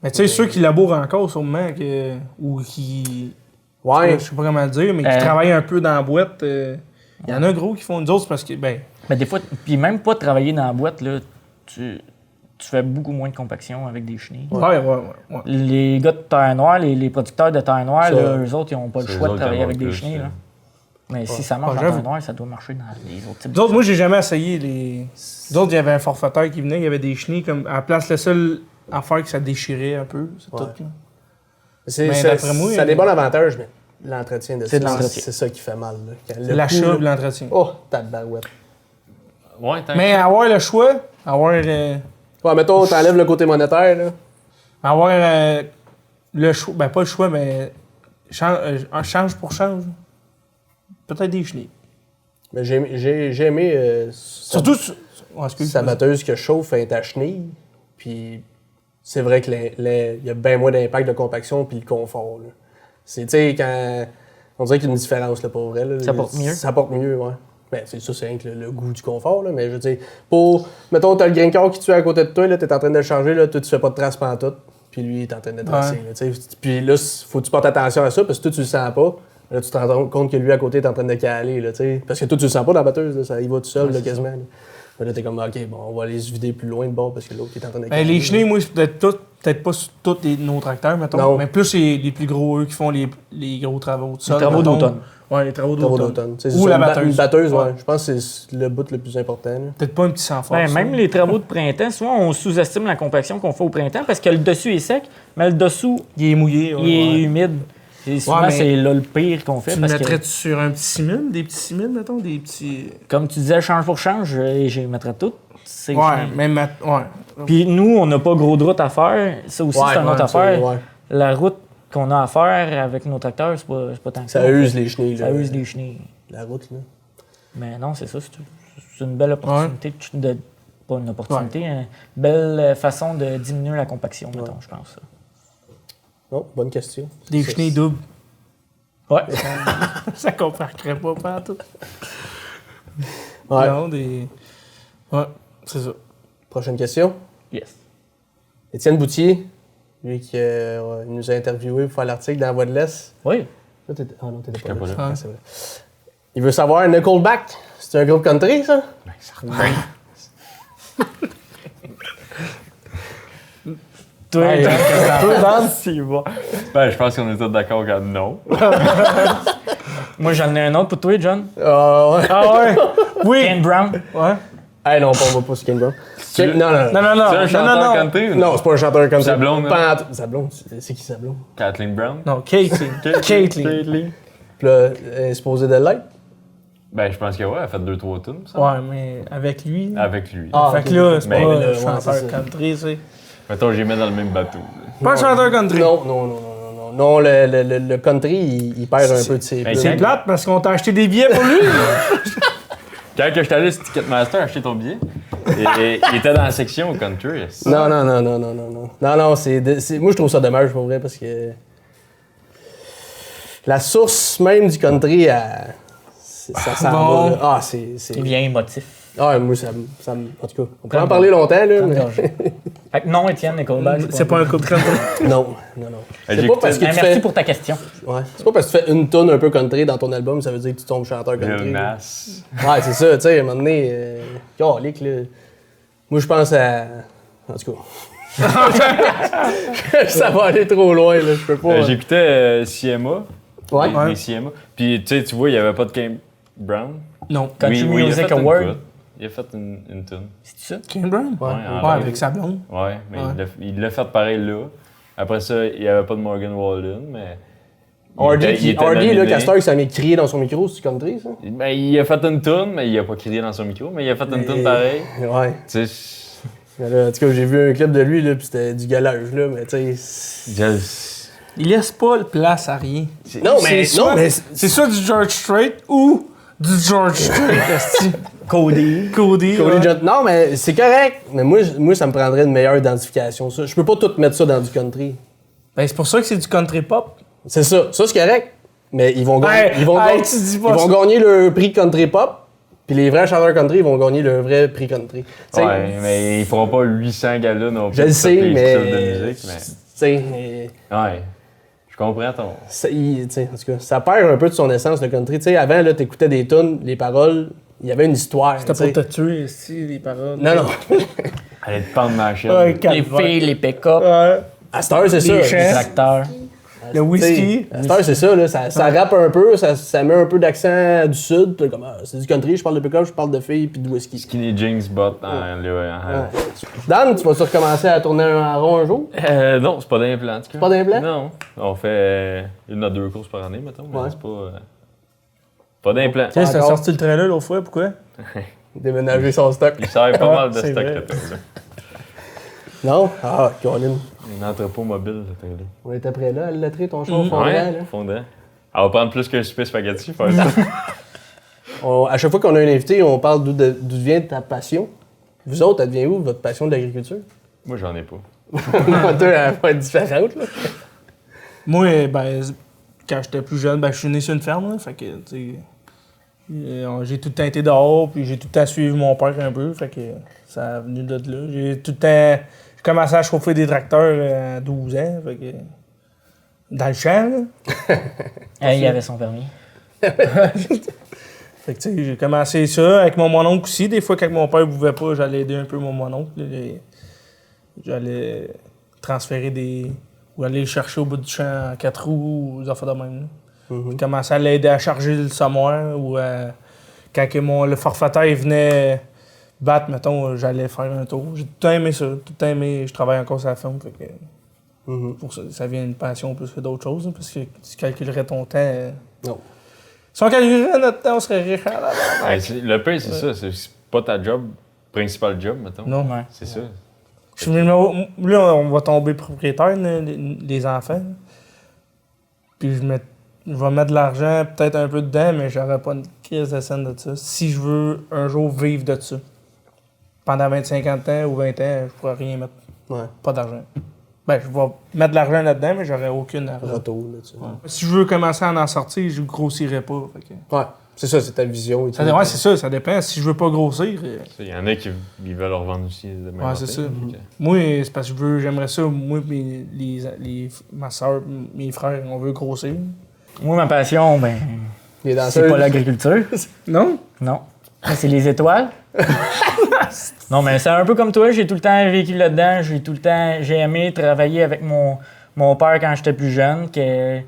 Mais tu sais, ceux qui labourent encore, sûrement, ou qui. Ouais. Je sais pas comment le dire, mais qui travaillent un peu dans la boîte. Il y en a gros qui font nous autres, c'est parce que. Ben, Mais des fois, puis même pas travailler dans la boîte, là, tu fais beaucoup moins de compaction avec des chenilles. ouais. Les gars de terre noire, les producteurs de terre noire, Ça, là, eux autres, ils n'ont pas le c'est choix eux de autres travailler qui avec des en chenilles. plus, Là. Mais si ça marche Ouais, en j'avoue. terre noire, ça doit marcher dans les autres types Nous autres, moi, j'ai jamais essayé les. Nous autres, il y avait un forfaitaire qui venait, il y avait des chenilles comme. À la place, la seule affaire que ça déchirait un peu, c'est Ouais. tout. Là. Mais d'après moi, ça a des bons avantages, mais l'entretien de C'est de ça, l'entretien. c'est ça qui fait mal. Là. Quand le L'achat coût, et là, l'entretien. oh, tabarouette. Ouais, tant Mais avoir le choix, avoir Ouais, mettons, t'enlèves le côté monétaire, là. le choix, ben pas le choix, mais change pour change. Peut-être des chenilles. Mais j'ai aimé Surtout, ouais, excuse, sa batteuse que chauffe est à chenille. Puis c'est vrai que il y a bien moins d'impact de compaction puis le confort. Là. C'est, tu sais, quand. On dirait qu'il y a une différence, là, pour vrai. Là. Ça porte mieux. Ça porte mieux, ouais. Ben, c'est ça, c'est rien que le goût du confort, là. Mais je veux dire, pour. Mettons, t'as le grain corps qui tue à côté de toi, là, t'es en train de le changer, là, toi, tu fais pas de trace pantoute. Puis lui, il est en train de tracer, Ouais. là, tu sais. Puis là, faut que tu portes attention à ça parce que toi, tu le sens pas. Là, tu te rends compte que lui, à côté, est en train de caler, là, tu sais. Parce que toi, tu le sens pas dans la batteuse, là, ça y va tout seul, là, quasiment. Là. Là, t'es comme, OK, bon, on va aller se vider plus loin de bord parce que l'autre est en train de Ben, les chenilles, moi, c'est peut-être pas sur tous nos tracteurs, mettons. Non. Mais plus les plus gros, eux, qui font les gros travaux de sol. Les travaux mettons. d'automne. Ouais, les travaux Travaux d'automne. d'automne. Tu sais, Ou c'est la une batteuse. Une batteuse, ouais. Ouais. Je pense que c'est le bout le plus important. Là. Peut-être pas un petit sans force. Ben, même les travaux de printemps, souvent, on sous-estime la compaction qu'on fait au printemps parce que le dessus est sec, mais le dessous, Il est mouillé. Ouais, il est ouais. humide. Et souvent, mais c'est là le pire qu'on fait. Tu le Parce que, mettrais-tu sur un petit simil? Des petits simils, mettons? Des petits. comme tu disais, change pour change, je les mettrais toutes. C'est Ouais, chenilles. même. Ouais. Puis nous, on n'a pas gros de route à faire. Ça aussi, c'est une autre affaire. Ouais. La route qu'on a à faire avec nos tracteurs, c'est pas tant que ça. Ça use les chenilles. Ça là. use les chenilles. La route, là. Mais non, c'est ça. C'est une belle opportunité. Pas une opportunité, une belle façon de diminuer la compaction, mettons, je pense. Non, bonne question. Des Ça, chenilles doubles. Ouais. Ça comparerait pas partout. Ouais. Non, des. Ouais, c'est ça. Prochaine question. Yes. Étienne Boutier, lui qui nous a interviewé pour faire l'article dans la Voix de l'Est. Oui. Là, ah non, t'étais pas J'étais là. pas là. Ah, c'est vrai. Il veut savoir, Nickelback, c'est un groupe country, ça? Ben, certain. Toi, Ouais, Dan, s'il va. Ben, je pense qu'on est tous d'accord que non. Moi, j'en ai un autre pour toi, John. Ah ouais. Ah ouais? Oui! Ken Brown. Ouais. Hey, non, on va pas sur Ken Brown. Tu- Non, non, Non, non. non, non. C'est un Non, chanteur non, non. country ou Non, c'est pas un chanteur country. Sa blonde, hein? Pas en tout. Sa blonde, c'est qui sa blonde? Kathleen Brown? Non, Caitlyn. Caitlyn. Puis là, elle est supposée de l'être. Ben, je pense que ouais, elle a fait 2-3 tunes, ça. Ouais, mais avec lui. Avec lui. Ah, Fait que là, c'est Mais pas là, un ouais, chanteur c'est ça. country, tu sais. Mettons, j'ai mis dans le même bateau. Pas un chanteur country. Non, non, non, non, non, non. Non, le country, il perd un peu de ses Ben, C'est Quand- plate parce qu'on t'a acheté des billets pour lui. Quand que je suis allé sur Ticketmaster acheter ton billet, et il était dans la section country. Non, non, non, non, non, non, non. Non, non, moi, je trouve ça dommage, pour vrai, parce que la source même du country, ça s'en bon. va. Là. Ah, c'est... Il vient émotif. Ah, moi, ça me... En tout cas, on peut en parler longtemps, là, mais... Fait que non, Étienne Nickelback. C'est pas un couple country. Non, non, non. J'ai C'est pas écouté- parce que tu Merci fais... pour ta question. Ouais. C'est pas parce que tu fais une tonne un peu country dans ton album, ça veut dire que tu tombes chanteur country. Lil là. Nas. Ouais, c'est ça, tu sais, à un moment donné... calique, là. Moi, je pense à... En tout cas... ça va aller trop loin, là, je peux pas... J'écoutais CMA. Ouais. Les CMA. Puis, tu sais, tu vois, il n'y avait pas de Kane Brown. Non. Country Oui, il a Music fait une Award. coupe. Il a fait une tune. C'est ça? Ken Brown? Ouais. en Ouais, live. avec sa blonde. Ouais, mais Ouais. il l'a fait pareil là. Après ça, il n'y avait pas de Morgan Wallen, mais Hardy, là, Castor, il s'est mis crier dans son micro, c'est country, ça? Ben, il a fait une toune, mais il a pas crié dans son micro, mais il a fait une toune pareil. Ouais. Tu sais, Là, en tout cas, j'ai vu un clip de lui, là, pis c'était du galage, là, mais tu sais. Il laisse pas le place à rien. Non, mais. C'est soit du George Strait ou du George Strait. Cody. Cody. Non, mais c'est correct. Mais moi, ça me prendrait une meilleure identification, ça. Je peux pas tout mettre ça dans du country. Ben, c'est pour ça que c'est du country pop. C'est ça. Ça, c'est correct. Mais ils vont gagner. Ils vont gagner le prix country pop. Puis les vrais chanteurs country, ils vont gagner le vrai prix country. T'sais, ouais, mais ils feront pas 800 galas non plus. Je le sais, mais. De musique, mais... T'sais. Ouais. Je comprends ton. En tout cas, ça perd un peu de son essence, le country. T'sais, avant, là, t'écoutais des tunes, les paroles, il y avait une histoire. C'était pour te tuer, ici, les paroles. Non. Allez te pendre ma chaîne. Ouais, Les filles, les pick-up, À cette heure, c'est ça. Les les chants. tracteurs. Le whisky. À cette heure, c'est ça, là. Ça rappe un peu, ça met un peu d'accent du sud. T'es comme, c'est du country, je parle de pick-up, je parle de filles puis de whisky. Skinny jeans, bot. Dan, tu vas-tu recommencer à tourner en rond un jour? Non, c'est pas d'implant, en tout cas. Pas d'implant? Non. On fait une à deux courses par année, mettons, mais Ouais. c'est pas. Pas d'implant. Tiens, t'as Encore. sorti le trailer l'autre fois, pourquoi? Déménager son stock. Il sert pas mal de c'est stock, vrai. le trailer. Non? Ah, Colin. Un entrepôt mobile, le trailer. On était prêt là, à le lettrer, ton char fondant, Ouais, là. fondant. Elle va prendre plus qu'un super spaghetti, faire ça. À chaque fois qu'on a un invité, on parle d'où vient ta passion. Vous autres, elle vient où, votre passion de l'agriculture? Moi, j'en ai pas. Deux, elle va être différente, là. Moi, ben, quand j'étais plus jeune, ben, je suis né sur une ferme, là, fait que, tu sais, j'ai tout le temps été dehors, puis j'ai tout le temps suivi mon père un peu, fait que ça a venu de là. J'ai tout le temps, j'ai commencé à chauffer des tracteurs à 12 ans, fait que, dans le champ, là. Il avait son permis. Fait que, tu sais, j'ai commencé ça avec mon mononcle aussi. Des fois, quand mon père ne pouvait pas, j'allais aider un peu mon mononcle. J'allais transférer des... ou aller chercher au bout du champ en 4 roues ou des affaires de même. J'ai commencé à l'aider à charger le semoir ou quand le forfaitaire il venait battre, mettons, j'allais faire un tour. J'ai tout le temps aimé ça. Tout le temps aimé. Je travaille encore sur la ferme. Fait que, pour ça vient une passion plus que d'autres choses. Hein, parce que tu calculerais ton temps. Non. Si on calculerait notre temps, on serait riche. Le pire, c'est ça. C'est pas ta job, principal job, mettons. Non. Ouais. C'est ça. Là, on va tomber propriétaire, les enfants. Puis je vais mettre de l'argent, peut-être un peu dedans, mais j'aurais pas une crise de scène de ça. Si je veux un jour vivre de ça. Pendant 25 ans ou 20 ans, je pourrais rien mettre. Ouais. Pas d'argent. Ben, je vais mettre de l'argent là-dedans, mais j'aurais aucune argent. Retour, là, tu vois. Si je veux commencer à en sortir, je grossirai pas. Fait que... Ouais. C'est ça, c'est ta vision. Et tout. Ouais, c'est ça, ça dépend. Si je veux pas grossir... Il y en a qui ils veulent leur vendre aussi. Ouais, c'est ça. Moi, c'est parce que j'aimerais ça, moi ma soeur, mes frères, on veut grossir. Moi, ma passion, ben, Les c'est danseurs. pas l'agriculture. Non? Non. C'est les étoiles. Non, mais c'est un peu comme toi, j'ai tout le temps vécu là-dedans. J'ai aimé travailler avec mon père quand j'étais plus jeune. Que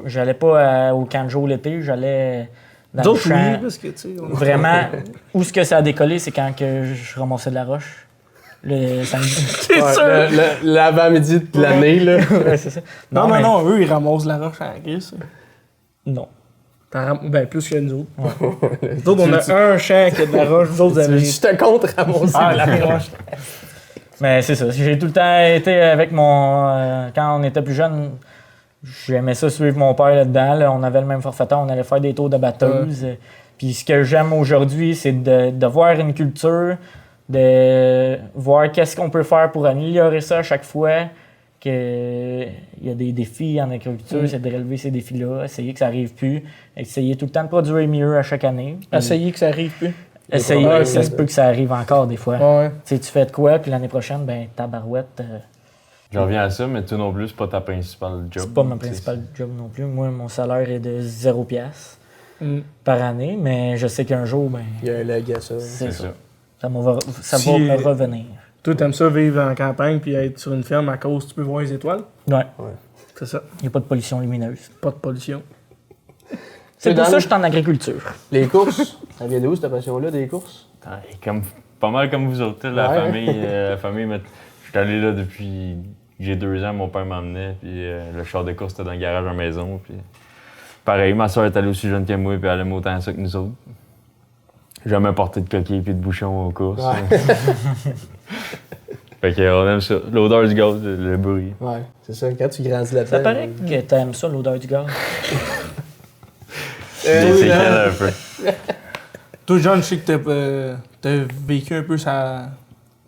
j'allais pas au camp de jour l'été, j'allais dans le D'autres, champ. oui, parce que, tu sais... Vraiment, où ce que ça a décollé, c'est quand que je ramassais de la roche. Le samedi. Ouais, l'avant-midi de l'année, là. Ouais, c'est ça. Non, mais- eux, ils ramassent la roche à la grisse. Non. Ben, plus que nous autres. Nous autres, on a un champ qui a de la roche, vous autres, vous avez... Je te compte ramasser. Ah, la roche. Mais c'est ça. J'ai tout le temps été avec mon. Quand on était plus jeune, j'aimais ça suivre mon père là-dedans. Là. On avait le même forfaiteur, on allait faire des tours de batteuse. Puis ce que j'aime aujourd'hui, c'est de voir une culture, de voir qu'est-ce qu'on peut faire pour améliorer ça à chaque fois. Qu'il y a des défis en agriculture, c'est de relever ces défis-là, essayer que ça arrive plus, essayer tout le temps de produire mieux à chaque année. Puis Essayer que ça arrive plus. essayer, Ouais, ça se peut que ça arrive encore des fois. Ouais. Tu sais, tu fais de quoi, puis l'année prochaine, ben ta barouette, Je reviens à ça, mais toi non plus, c'est pas ta principale job. c'est pas ma principale job non plus. Moi, mon salaire est de 0$ Mm. par année, mais je sais qu'un jour, ben, Il y a un leg à ça. c'est ça. ça. Ça va Si- me revenir. Toi, t'aimes ça vivre en campagne puis être sur une ferme à cause tu peux voir les étoiles? Ouais, C'est ça. il n'y a pas de pollution lumineuse. Pas de pollution. C'est pour dans ça le- que je suis en agriculture. Les courses, ça vient d'où cette passion-là, des courses? Pas mal comme vous autres, là, Ouais. la famille. Je suis allé là depuis j'ai 2 ans, mon père m'emmenait, puis le char de course était dans le garage à la maison. Puis pareil, ma soeur est allée aussi jeune que moi, puis elle aime autant ça que nous autres. J'ai jamais porté de coquilles puis de bouchons aux courses. Ouais. Fait qu'on aime ça. L'odeur du gaz, le bruit. Ouais, c'est ça. Quand tu grandis là-dedans. Ça paraît que t'aimes ça, l'odeur du gaz. C'est séquelles un peu. Toi, John, je sais que t'as vécu un peu sa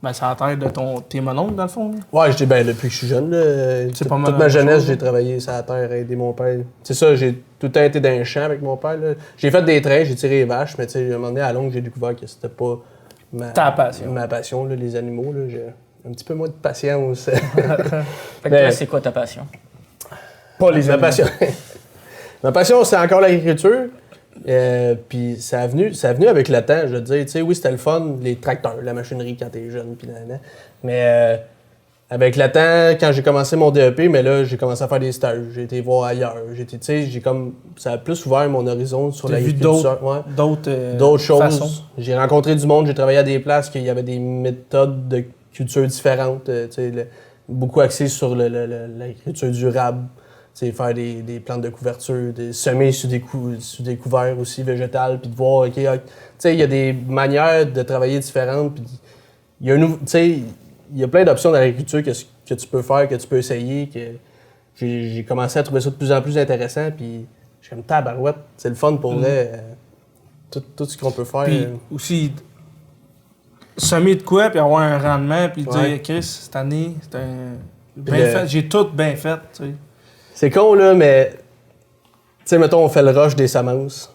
terre de tes mononcles, dans le fond. Là. Ouais, depuis que je suis jeune. Là, C'est pas mal toute ma la jeunesse, chose, j'ai travaillé sur la terre, aidé mon père. C'est ça, j'ai tout le temps été dans un champ avec mon père. Là. J'ai fait des trains, j'ai tiré les vaches, mais à un moment donné, à longue, j'ai découvert que c'était pas Ta passion. ma passion, là, les animaux. Là, j'ai un petit peu moins de patience. Fait que toi, c'est quoi ta passion? Pas les ma animaux. passion. Ma passion, c'est encore l'agriculture. Puis ça a venu avec le temps, je veux dire. Tu sais, oui, c'était le fun, les tracteurs, la machinerie quand t'es jeune, puis nanana. Mais avec le temps, quand j'ai commencé mon DEP, mais là, j'ai commencé à faire des stages. J'ai été voir ailleurs. Tu sais, ça a plus ouvert mon horizon sur T'as vu l'agriculture. D'autres choses. façons. J'ai rencontré du monde, j'ai travaillé à des places qu'il y avait des méthodes de culture différentes. Tu sais, beaucoup axées sur l'agriculture durable. T'sais, faire des plantes de couverture, semer sur des couverts aussi végétales, puis de voir, OK, il y a des manières de travailler différentes, puis il y a plein d'options dans l'agriculture que tu peux faire, que tu peux essayer, que j'ai commencé à trouver ça de plus en plus intéressant, puis je suis comme tabarouette, c'est le fun pour vrai, tout ce qu'on peut faire. Puis aussi, semer de quoi, puis avoir un rendement, puis dire, Chris, cette année, j'ai tout bien fait, tu sais. C'est con, là, mais... Tu sais, mettons, on fait le rush des semences.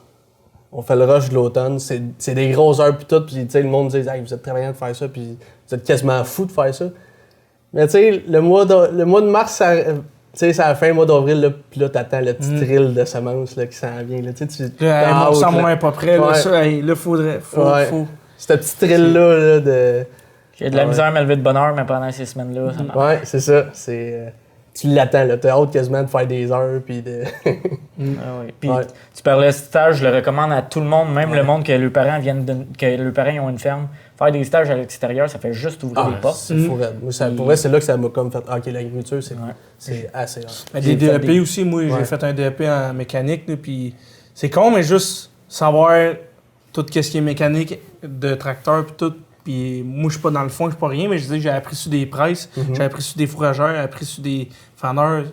On fait le rush de l'automne. C'est des grosses heures, puis tout. Puis, tu sais, le monde dit hey, vous êtes travaillant de faire ça, puis vous êtes quasiment fou de faire ça. Mais, tu sais, le mois de mars, tu sais, c'est à la fin du mois d'avril, là, puis là, t'attends le petit drill de semences là, qui s'en vient. Là, tu sais, mon sang moins pas prêt, là, Ouais. ça, là, faudrait. Faut. Ce petit drill-là, là, de... J'ai de la misère à me lever de bonne heure, mais pendant ces semaines-là, ça marche. Ouais, c'est ça. Tu l'attends, là. T'as hâte quasiment de faire des heures, puis de... Ah oui. Puis Ouais. tu parlais de stage, je le recommande à tout le monde, même le monde que leurs parents ils ont une ferme. Faire des stages à l'extérieur, ça fait juste ouvrir les portes. C'est fou, raide. Moi, pour vrai, c'est là que ça m'a comme fait OK, l'agriculture, c'est assez rare. Mais des DEP aussi, moi, j'ai fait un DEP en mécanique, là, puis c'est con, mais juste savoir tout ce qui est mécanique de tracteur, puis tout. Puis moi, je suis pas dans le fond, je suis pas rien, mais je dis j'ai appris sur des presses, j'ai appris sur des fourrageurs, j'ai appris sur des faneurs.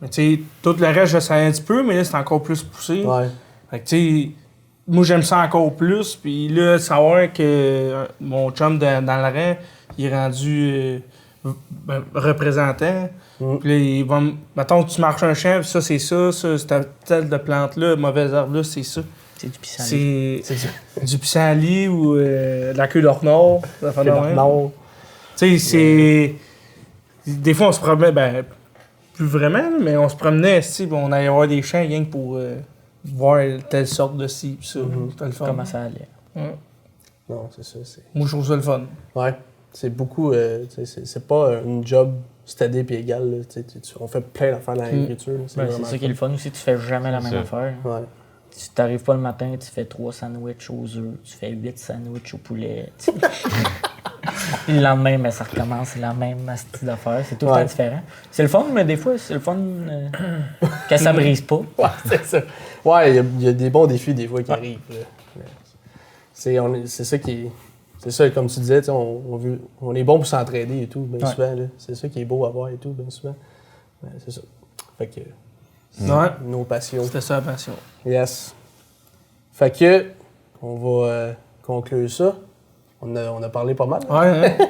Mais tu sais, tout le reste, je savais un petit peu, mais là, c'est encore plus poussé. Ouais. Fait que tu sais, moi, j'aime ça encore plus. Puis là, savoir que mon chum dans le rang, il est rendu représentant. Puis là, il va mettons que tu marches un champ, puis ça, c'est ça, cette telle de plante-là, mauvaise herbe-là, c'est ça. C'est du pissenlit. C'est du pissenlit ou de la queue d'or-nord. Non. Tu sais, c'est... Des fois, on se promenait, plus vraiment, mais on se promenait, on allait voir des champs rien que pour voir telle sorte de ci, pis ça. C'était le fun. Comment ça allait. Ouais. Non, c'est ça. Moi, je trouve ça le fun. Ouais. C'est beaucoup... c'est pas un job stédé puis égal. Là. On fait plein d'affaires dans l'agriculture. C'est ça qui est le fun aussi, tu fais jamais la même affaire. Ouais. Tu t'arrives pas le matin, tu fais 3 sandwichs aux œufs, tu fais 8 sandwichs au poulet. Puis le lendemain, ça recommence, c'est la même style d'affaires. C'est tout le temps différent. C'est le fun, mais des fois, c'est le fun quand ça brise pas. Ouais, c'est ça. Ouais, il y a des bons défis des fois qui arrivent. Là. C'est ça qui est... C'est ça, comme tu disais, on est bon pour s'entraider et tout, bien souvent. Là. C'est ça qui est beau à voir et tout, bien souvent. Ouais, c'est ça. Fait que... Nos passions. C'était ça la passion. Yes. Fait que, on va conclure ça. On a parlé pas mal. Ouais, hein?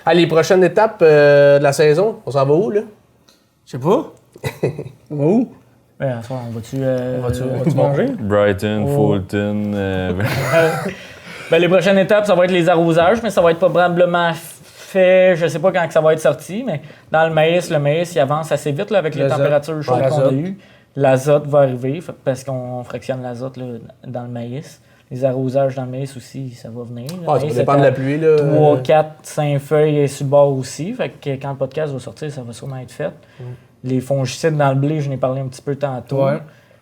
Allez, les prochaines étapes de la saison, on s'en va où, là? Je sais pas. On va où? À soir, on va-tu manger? Brighton, Fulton. Les prochaines étapes, ça va être les arrosages, mais ça va être probablement fait, je sais pas quand que ça va être sorti, mais dans le maïs, il avance assez vite là, avec les températures chaudes qu'on a eues. L'azote va arriver parce qu'on fractionne l'azote là, dans le maïs. Les arrosages dans le maïs aussi, ça va venir. Ça dépend de la pluie. Là. 3, 4, 5 feuilles et sur le bord aussi. Fait que quand le podcast va sortir, ça va sûrement être fait. Les fongicides dans le blé, je n'ai parlé un petit peu tantôt. Ouais.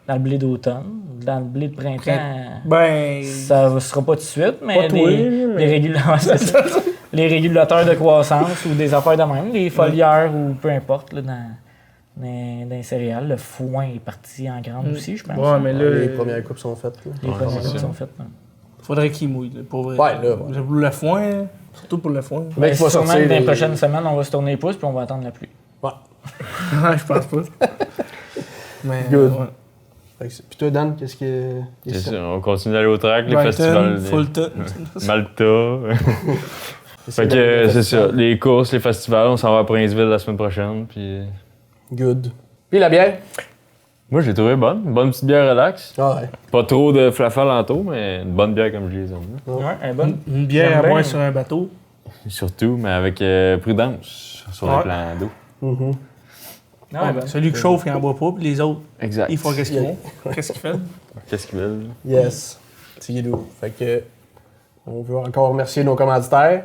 Dans le blé d'automne. Dans le blé de printemps, Ben... ça ne sera pas tout de suite, mais Pas toi, des les régulateurs de croissance ou des affaires de même, les foliaires ou peu importe là, dans les céréales. Le foin est parti en grande aussi, je pense. Ouais, mais là, Les premières coupes sont faites. Là. Les premières coupes sont faites. Hein. faudrait qu'il mouille, là, pour vrai. Ouais, là. Ouais. Pour le foin, surtout pour le foin. Le mec Ben, va sûrement sortir que dans les les- prochaines semaines, on va se tourner les pouces puis on va attendre la pluie. Ouais. Ouais, je pense pas. Mais, Good. ouais. Fait que puis toi, Dan, qu'est-ce que. C'est ça, on continue d'aller au track, les Brighton, festivals. Fulton. Malta. Fait que c'est ça, les courses, les festivals, on s'en va à Princeville la semaine prochaine. Puis... Good. Puis la bière? Moi, je l'ai trouvé bonne. Une bonne petite bière relax. Ah ouais. Pas trop de flafal en mais une bonne bière comme je les aime. Ouais, elle est bonne. Une bière J'aime à bien. boire sur un bateau. Surtout, mais avec prudence sur Ouais. le plan d'eau. Mhm. Non, elle est bonne. Celui qui chauffe, il en boit pas, puis les autres, Exact. ils font qu'est-ce qu'ils font. Qu'est-ce qu'ils font? Qu'est-ce qu'ils veulent? Yes. C'est guidou. Fait que. On veut encore remercier nos commanditaires.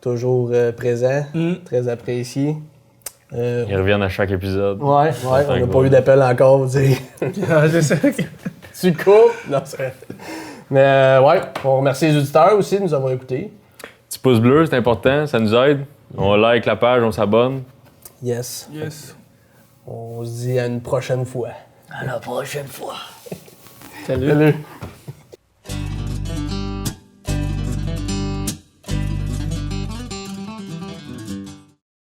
Toujours présents. Très appréciés. Ils reviennent à chaque épisode. Ouais, on n'a pas eu d'appel encore, vous dire. Ah, c'est ça. Tu coupes? Non, c'est vrai. Mais ouais, on remercie les auditeurs aussi de nous avoir écoutés. Petit pouce bleu, c'est important, ça nous aide. On like la page, on s'abonne. Yes. Yes. On se dit à une prochaine fois. À la prochaine fois. Salut. Salut.